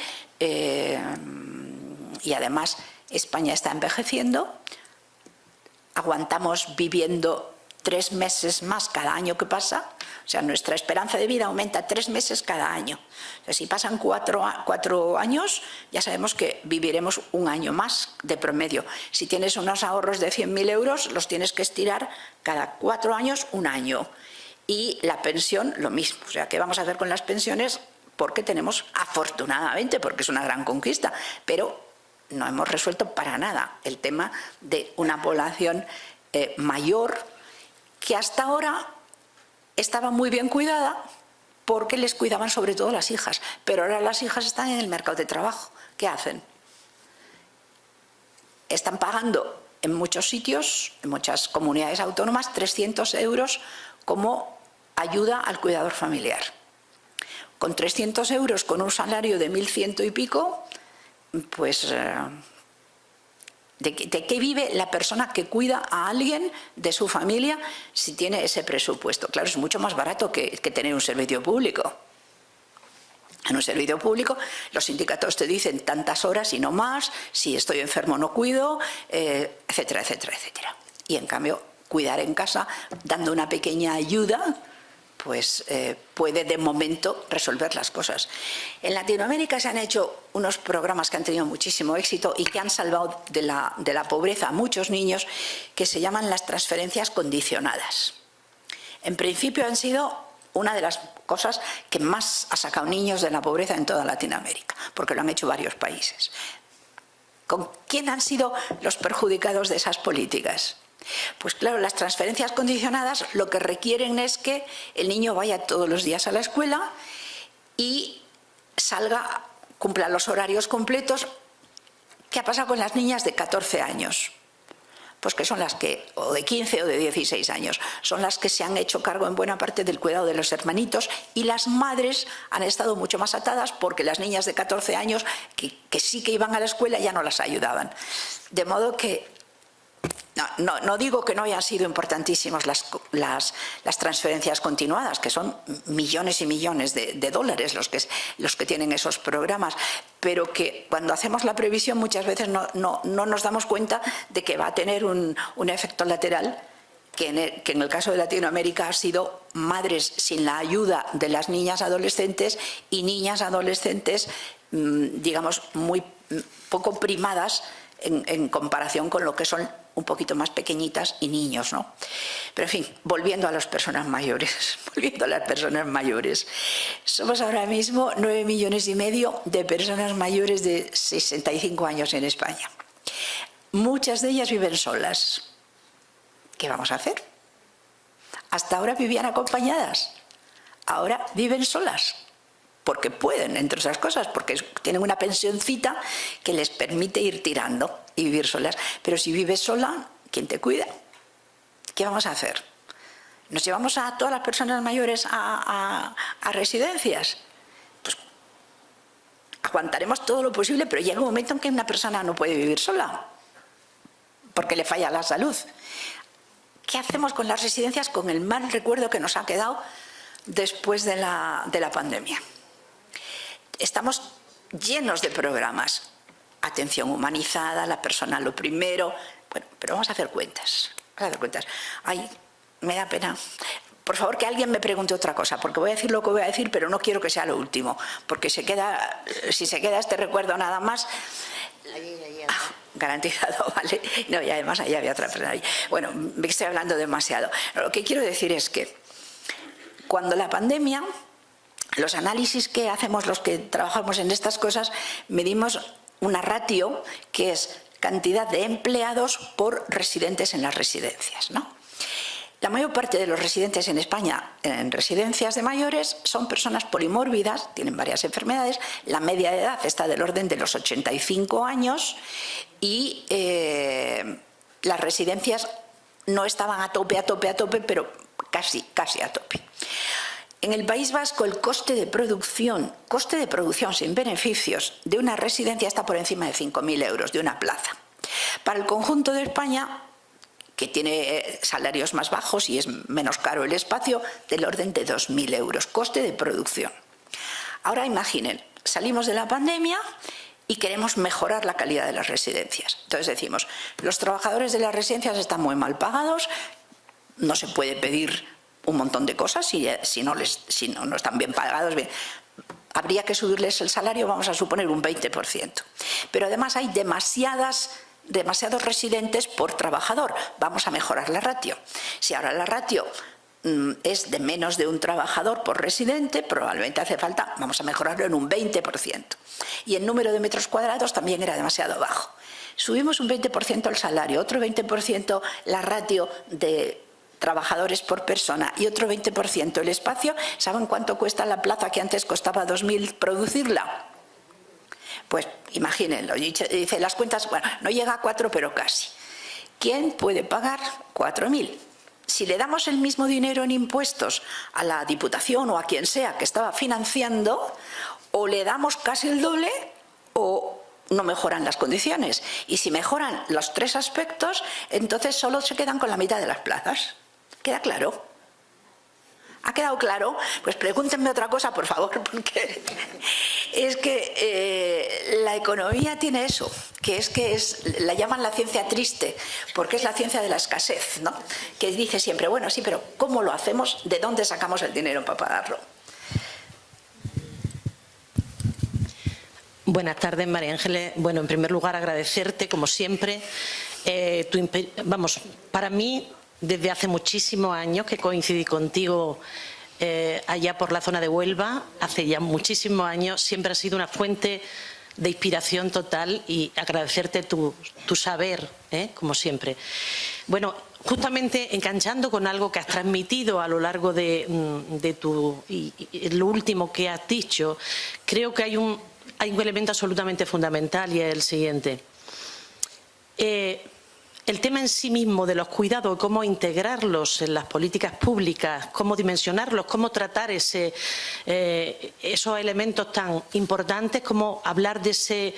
y además España está envejeciendo, aguantamos viviendo 3 meses más cada año que pasa, o sea, nuestra esperanza de vida aumenta 3 meses cada año. O sea, si pasan 4 años, ya sabemos que viviremos un año más de promedio. Si tienes unos ahorros de 100.000 euros, los tienes que estirar cada 4 años, un año. Y la pensión, lo mismo. O sea, ¿qué vamos a hacer con las pensiones? Porque tenemos, afortunadamente, porque es una gran conquista, pero no hemos resuelto para nada el tema de una población mayor, que hasta ahora estaba muy bien cuidada porque les cuidaban sobre todo las hijas, pero ahora las hijas están en el mercado de trabajo. ¿Qué hacen? Están pagando en muchos sitios, en muchas comunidades autónomas, 300 euros como ayuda al cuidador familiar. Con 300 euros, con un salario de 1.100 y pico, pues ¿de qué vive la persona que cuida a alguien de su familia si tiene ese presupuesto? Claro, es mucho más barato que tener un servicio público. En un servicio público los sindicatos te dicen tantas horas y no más, si estoy enfermo no cuido, etcétera, etcétera, etcétera. Y en cambio, cuidar en casa, dando una pequeña ayuda, pues puede de momento resolver las cosas. En Latinoamérica se han hecho unos programas que han tenido muchísimo éxito y que han salvado de la pobreza a muchos niños, que se llaman las transferencias condicionadas. En principio han sido una de las cosas que más ha sacado niños de la pobreza en toda Latinoamérica, porque lo han hecho varios países. ¿Con quién han sido los perjudicados de esas políticas? Pues claro, las transferencias condicionadas lo que requieren es que el niño vaya todos los días a la escuela y salga, cumpla los horarios completos, ¿Qué ha pasado con las niñas de 14 años? Pues que son las que, o de 15 o de 16 años, son las que se han hecho cargo en buena parte del cuidado de los hermanitos, y las madres han estado mucho más atadas porque las niñas de 14 años que sí que iban a la escuela ya no las ayudaban. De modo que no digo que no hayan sido importantísimas las transferencias continuadas, que son millones y millones de dólares los que tienen esos programas, pero que cuando hacemos la previsión muchas veces no nos damos cuenta de que va a tener un efecto lateral, que en el caso de Latinoamérica ha sido madres sin la ayuda de las niñas adolescentes y niñas adolescentes, digamos, muy poco primadas en comparación con lo que son un poquito más pequeñitas y niños, ¿no? Pero en fin, volviendo a las personas mayores, somos ahora mismo 9,5 millones de personas mayores de 65 años en España. Muchas de ellas viven solas. ¿Qué vamos a hacer? Hasta ahora vivían acompañadas, ahora viven solas. Porque pueden, entre otras cosas, porque tienen una pensioncita que les permite ir tirando y vivir solas. Pero si vives sola, ¿quién te cuida? ¿Qué vamos a hacer? ¿Nos llevamos a todas las personas mayores a residencias? Pues aguantaremos todo lo posible, pero llega un momento en que una persona no puede vivir sola, porque le falla la salud. ¿Qué hacemos con las residencias, con el mal recuerdo que nos ha quedado después de la pandemia? Estamos llenos de programas. Atención humanizada, la persona lo primero. Bueno, pero vamos a hacer cuentas. Ay, me da pena. Por favor, que alguien me pregunte otra cosa, porque voy a decir lo que voy a decir, pero no quiero que sea lo último. Porque si se queda este recuerdo nada más... garantizado, ¿vale? No, y además ahí había otra persona ahí. Bueno, me estoy hablando demasiado. Lo que quiero decir es que cuando la pandemia... Los análisis que hacemos los que trabajamos en estas cosas, medimos una ratio que es cantidad de empleados por residentes en las residencias, ¿no? La mayor parte de los residentes en España en residencias de mayores son personas polimórbidas, tienen varias enfermedades, la media de edad está del orden de los 85 años y las residencias no estaban a tope, pero casi a tope. En el País Vasco el coste de producción sin beneficios de una residencia está por encima de 5.000 euros de una plaza. Para el conjunto de España, que tiene salarios más bajos y es menos caro el espacio, del orden de 2.000 euros, coste de producción. Ahora imaginen, salimos de la pandemia y queremos mejorar la calidad de las residencias. Entonces decimos, los trabajadores de las residencias están muy mal pagados, no se puede pedir un montón de cosas si no están bien pagados. Bien, habría que subirles el salario, vamos a suponer un 20%. Pero además hay demasiados residentes por trabajador. Vamos a mejorar la ratio. Si ahora la ratio es de menos de un trabajador por residente, probablemente hace falta, vamos a mejorarlo en un 20%. Y el número de metros cuadrados también era demasiado bajo. Subimos un 20% el salario, otro 20% la ratio de trabajadores por persona y otro 20% el espacio. ¿Saben cuánto cuesta la plaza que antes costaba 2.000 producirla? Pues imagínenlo, dice las cuentas, bueno, no llega a 4, pero casi. ¿Quién puede pagar 4.000? Si le damos el mismo dinero en impuestos a la Diputación o a quien sea que estaba financiando, o le damos casi el doble o no mejoran las condiciones. Y si mejoran los tres aspectos, entonces solo se quedan con la mitad de las plazas. ¿Queda claro? ¿Ha quedado claro? Pues pregúntenme otra cosa, por favor, porque es que la economía tiene eso, que la llaman la ciencia triste, porque es la ciencia de la escasez, ¿no? Que dice siempre, bueno, sí, pero ¿cómo lo hacemos? ¿De dónde sacamos el dinero para pagarlo? Buenas tardes, María Ángeles. Bueno, en primer lugar, agradecerte, como siempre. Para mí, desde hace muchísimos años que coincidí contigo allá por la zona de Huelva, hace ya muchísimos años, siempre has sido una fuente de inspiración total y agradecerte tu saber, como siempre. Bueno, justamente enganchando con algo que has transmitido a lo largo de lo último que has dicho, creo que hay un elemento absolutamente fundamental y es el siguiente. el tema en sí mismo de los cuidados, cómo integrarlos en las políticas públicas, cómo dimensionarlos, cómo tratar esos elementos tan importantes, cómo hablar de ese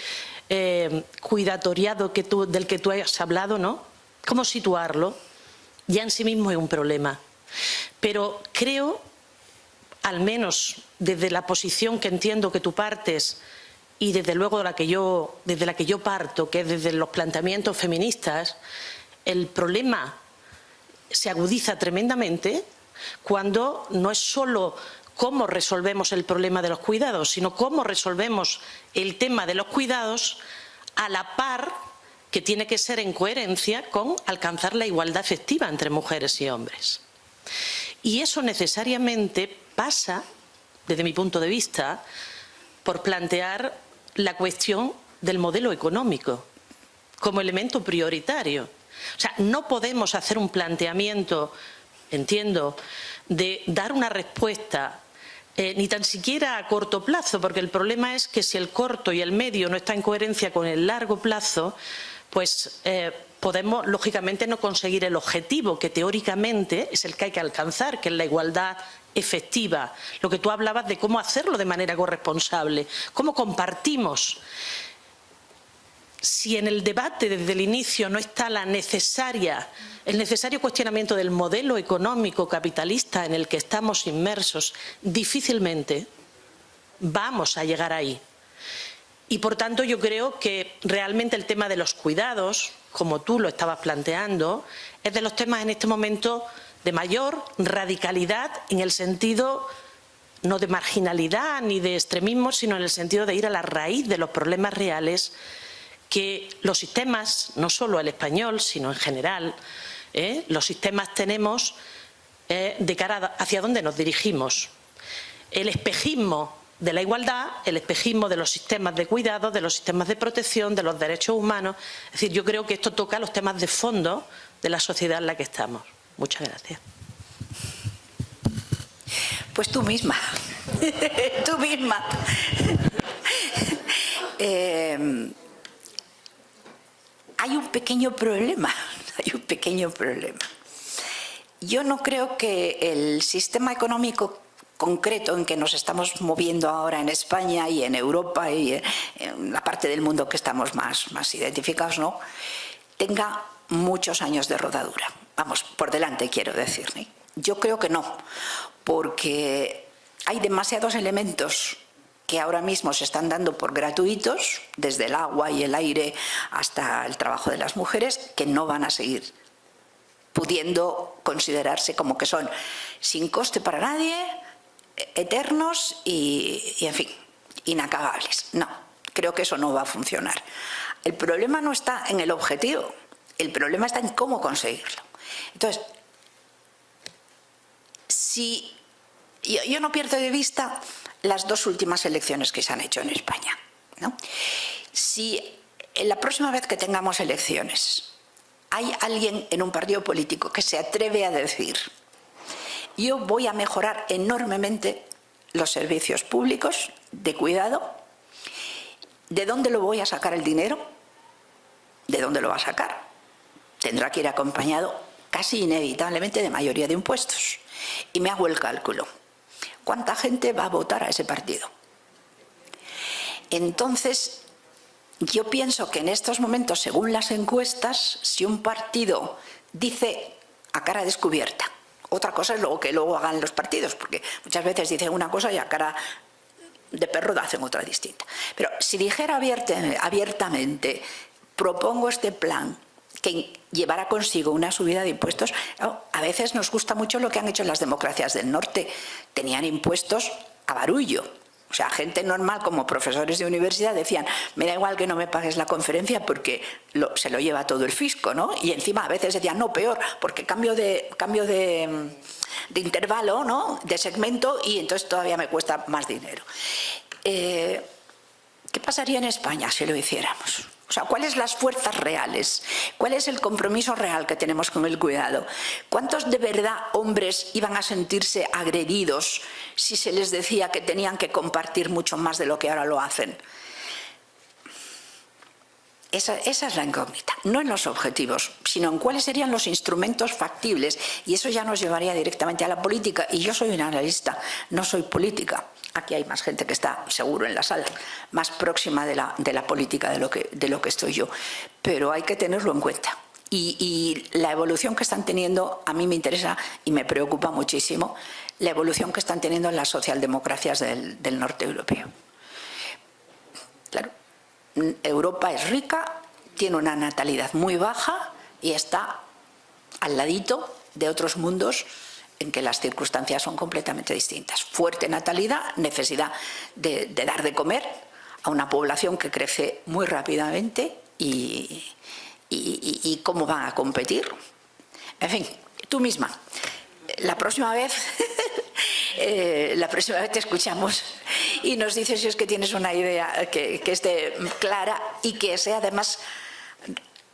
cuidatoriado del que tú has hablado, ¿no? Cómo situarlo, ya en sí mismo es un problema. Pero creo, al menos desde la posición que entiendo que tú partes y desde luego desde la que yo parto, que es desde los planteamientos feministas, el problema se agudiza tremendamente cuando no es solo cómo resolvemos el problema de los cuidados, sino cómo resolvemos el tema de los cuidados a la par que tiene que ser en coherencia con alcanzar la igualdad efectiva entre mujeres y hombres. Y eso necesariamente pasa, desde mi punto de vista, por plantear la cuestión del modelo económico como elemento prioritario. O sea, no podemos hacer un planteamiento, entiendo, de dar una respuesta ni tan siquiera a corto plazo, porque el problema es que si el corto y el medio no está en coherencia con el largo plazo, pues podemos, lógicamente, no conseguir el objetivo que teóricamente es el que hay que alcanzar, que es la igualdad efectiva. Lo que tú hablabas de cómo hacerlo de manera corresponsable, cómo compartimos. Si en el debate desde el inicio no está el necesario cuestionamiento del modelo económico capitalista en el que estamos inmersos, difícilmente vamos a llegar ahí. Y por tanto yo creo que realmente el tema de los cuidados, como tú lo estabas planteando, es de los temas en este momento de mayor radicalidad, en el sentido no de marginalidad ni de extremismo, sino en el sentido de ir a la raíz de los problemas reales que los sistemas, no solo el español, sino en general, los sistemas tenemos de cara hacia dónde nos dirigimos. El espejismo de la igualdad, el espejismo de los sistemas de cuidado, de los sistemas de protección, de los derechos humanos. Es decir, yo creo que esto toca los temas de fondo de la sociedad en la que estamos. Muchas gracias. Pues tú misma, tú misma. Hay un pequeño problema, Yo no creo que el sistema económico concreto en que nos estamos moviendo ahora en España y en Europa y en la parte del mundo que estamos más identificados, ¿no?, tenga muchos años de rodadura. Vamos, por delante quiero decir, ¿eh? Yo creo que no, porque hay demasiados elementos que ahora mismo se están dando por gratuitos, desde el agua y el aire hasta el trabajo de las mujeres, que no van a seguir pudiendo considerarse como que son sin coste para nadie, eternos y en fin, inacabables. No, creo que eso no va a funcionar. El problema no está en el objetivo, el problema está en cómo conseguirlo. Entonces, si yo no pierdo de vista las dos últimas elecciones que se han hecho en España, ¿no? Si la próxima vez que tengamos elecciones hay alguien en un partido político que se atreve a decir: yo voy a mejorar enormemente los servicios públicos de cuidado, ¿de dónde lo voy a sacar el dinero? ¿De dónde lo va a sacar? Tendrá que ir acompañado casi inevitablemente de mayoría de impuestos. Y me hago el cálculo: ¿cuánta gente va a votar a ese partido? Entonces, yo pienso que en estos momentos, según las encuestas, si un partido dice a cara descubierta, otra cosa es luego que luego hagan los partidos, porque muchas veces dicen una cosa y a cara de perro hacen otra distinta. Pero si dijera abiertamente, propongo este plan que llevará consigo una subida de impuestos, a veces nos gusta mucho lo que han hecho en las democracias del norte. Tenían impuestos a barullo. O sea, gente normal como profesores de universidad decían: me da igual que no me pagues la conferencia porque se lo lleva todo el fisco, ¿no? Y encima a veces decían: no, peor, porque cambio de intervalo, ¿no?, de segmento, y entonces todavía me cuesta más dinero. ¿Qué pasaría en España si lo hiciéramos? O sea, ¿cuáles las fuerzas reales? ¿Cuál es el compromiso real que tenemos con el cuidado? ¿Cuántos de verdad hombres iban a sentirse agredidos si se les decía que tenían que compartir mucho más de lo que ahora lo hacen? Esa es la incógnita, no en los objetivos, sino en cuáles serían los instrumentos factibles, y eso ya nos llevaría directamente a la política. Y yo soy una analista, no soy política. Aquí hay más gente que está seguro en la sala, más próxima de la política de lo que estoy yo, pero hay que tenerlo en cuenta. Y la evolución que están teniendo, a mí me interesa y me preocupa muchísimo, la evolución que están teniendo en las socialdemocracias del norte europeo. Claro, Europa es rica, tiene una natalidad muy baja y está al ladito de otros mundos en que las circunstancias son completamente distintas. Fuerte natalidad, necesidad de dar de comer a una población que crece muy rápidamente y cómo van a competir. En fin, tú misma, la próxima vez te escuchamos y nos dices si es que tienes una idea que esté clara y que sea además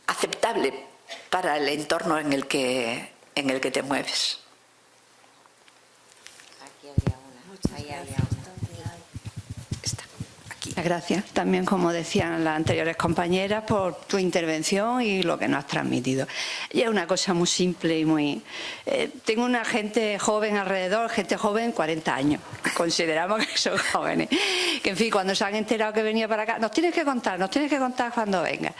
aceptable para el entorno en el que te mueves. Aquí había una. Ahí había una. Está aquí. Gracias también, como decían las anteriores compañeras, por tu intervención y lo que nos has transmitido. Y es una cosa muy simple y muy... tengo una gente joven alrededor, gente joven, 40 años. Consideramos que son jóvenes. Que, en fin, cuando se han enterado que venía para acá, nos tienes que contar cuando venga.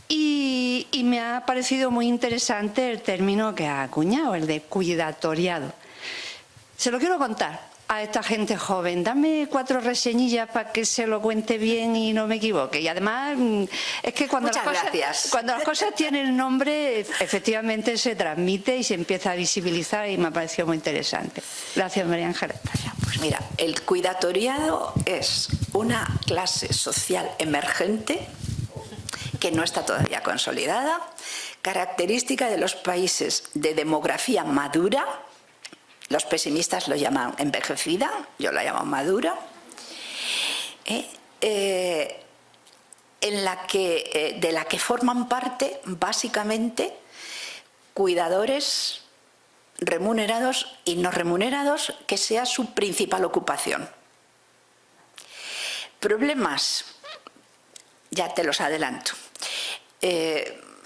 Y me ha parecido muy interesante el término que ha acuñado, el de cuidatoriado. Se lo quiero contar a esta gente joven. Dame 4 reseñillas para que se lo cuente bien y no me equivoque. Y además es que cuando las cosas tienen nombre, efectivamente se transmite y se empieza a visibilizar, y me ha parecido muy interesante. Gracias, María Ángeles. Pues mira, el cuidatoriado es una clase social emergente que no está todavía consolidada, característica de los países de demografía madura. Los pesimistas lo llaman envejecida, yo la llamo madura, de la que forman parte básicamente cuidadores remunerados y no remunerados, que sea su principal ocupación. Problemas, ya te los adelanto.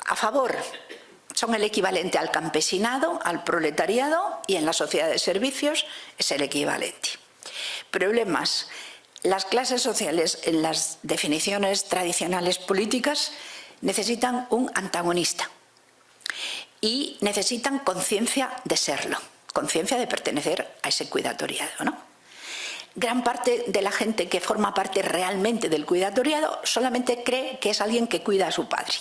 A favor, son el equivalente al campesinado, al proletariado, y en la sociedad de servicios es el equivalente. Problemas. Las clases sociales, en las definiciones tradicionales políticas, necesitan un antagonista y necesitan conciencia de serlo, conciencia de pertenecer a ese cuidatoriado, ¿no? Gran parte de la gente que forma parte realmente del cuidatoriado solamente cree que es alguien que cuida a su padre.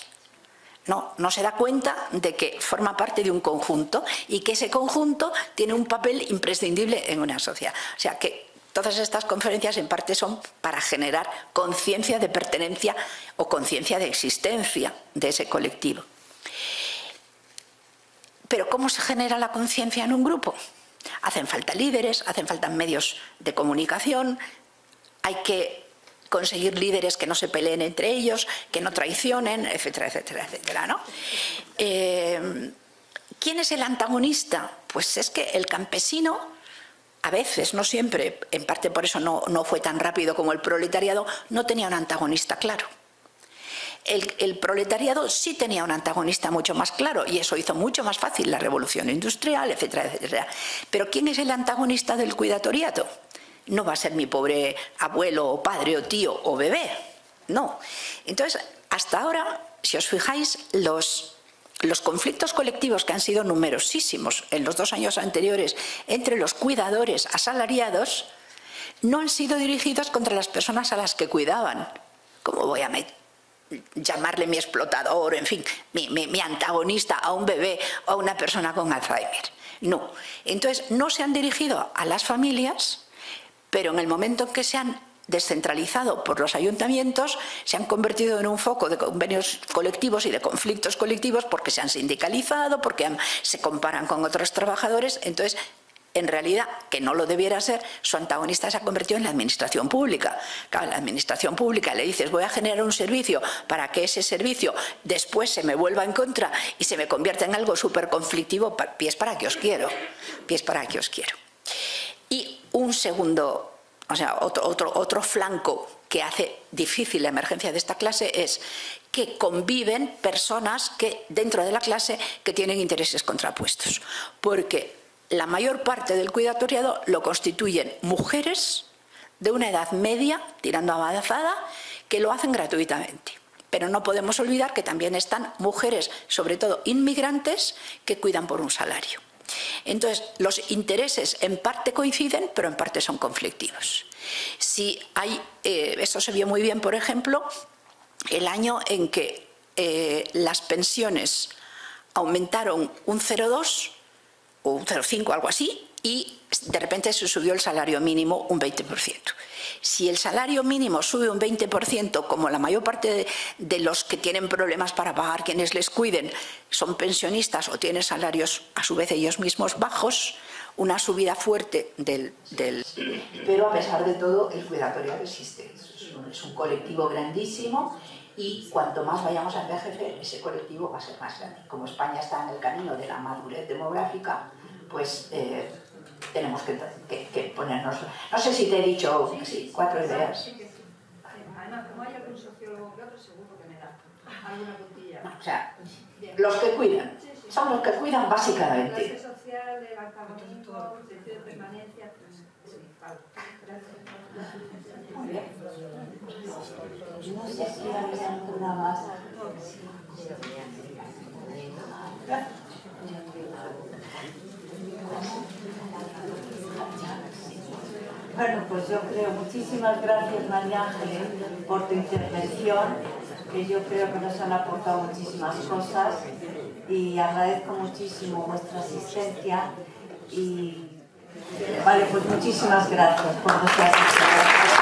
No se da cuenta de que forma parte de un conjunto y que ese conjunto tiene un papel imprescindible en una sociedad. O sea que todas estas conferencias en parte son para generar conciencia de pertenencia o conciencia de existencia de ese colectivo. Pero ¿cómo se genera la conciencia en un grupo? Hacen falta líderes, hacen falta medios de comunicación, hay que conseguir líderes que no se peleen entre ellos, que no traicionen, etcétera, etcétera, etcétera, ¿no? ¿Quién es el antagonista? Pues es que el campesino, a veces, no siempre, en parte por eso no fue tan rápido como el proletariado, no tenía un antagonista claro. El proletariado sí tenía un antagonista mucho más claro, y eso hizo mucho más fácil la revolución industrial, etcétera, etcétera. Pero ¿quién es el antagonista del cuidatoriado? No va a ser mi pobre abuelo o padre o tío o bebé, no. Entonces, hasta ahora, si os fijáis, los conflictos colectivos, que han sido numerosísimos en los 2 años anteriores entre los cuidadores asalariados, no han sido dirigidos contra las personas a las que cuidaban. ¿Cómo voy a llamarle mi explotador, en fin, mi antagonista a un bebé o a una persona con Alzheimer? No. Entonces, no se han dirigido a las familias, pero en el momento en que se han descentralizado por los ayuntamientos, se han convertido en un foco de convenios colectivos y de conflictos colectivos, porque se han sindicalizado, porque se comparan con otros trabajadores. Entonces, en realidad, que no lo debiera ser, su antagonista se ha convertido en la administración pública. Claro, en la administración pública le dices, voy a generar un servicio para que ese servicio después se me vuelva en contra y se me convierta en algo súper conflictivo, pies para que os quiero, pies para que os quiero. Y un segundo, o sea, otro flanco que hace difícil la emergencia de esta clase es que conviven personas que dentro de la clase que tienen intereses contrapuestos, porque la mayor parte del cuidadoriado lo constituyen mujeres de una edad media, tirando a avanzada, que lo hacen gratuitamente. Pero no podemos olvidar que también están mujeres, sobre todo inmigrantes, que cuidan por un salario. Entonces, los intereses en parte coinciden, pero en parte son conflictivos. Si hay, eso se vio muy bien, por ejemplo, el año en que las pensiones aumentaron un 0,2 o un 0,5, algo así, y de repente se subió el salario mínimo un 20%. Si el salario mínimo sube un 20%, como la mayor parte de los que tienen problemas para pagar quienes les cuiden son pensionistas o tienen salarios a su vez ellos mismos bajos, una subida fuerte del... Pero a pesar de todo el cuidadoriado existe, es un colectivo grandísimo y cuanto más vayamos a envejecer ese colectivo va a ser más grande. Como España está en el camino de la madurez demográfica, pues tenemos que ponernos... No sé si te he dicho 4 ideas. Además, como hay algún sociólogo que otro, seguro que me da alguna puntilla. O sea, los que cuidan, son los que cuidan básicamente. La clase social, el alojamiento, el sentido de permanencia, Muy bien. No sé si hay alguna más. Bueno, pues yo creo, muchísimas gracias María Ángeles por tu intervención, que yo creo que nos han aportado muchísimas cosas y agradezco muchísimo vuestra asistencia y vale, pues muchísimas gracias por vuestra asistencia.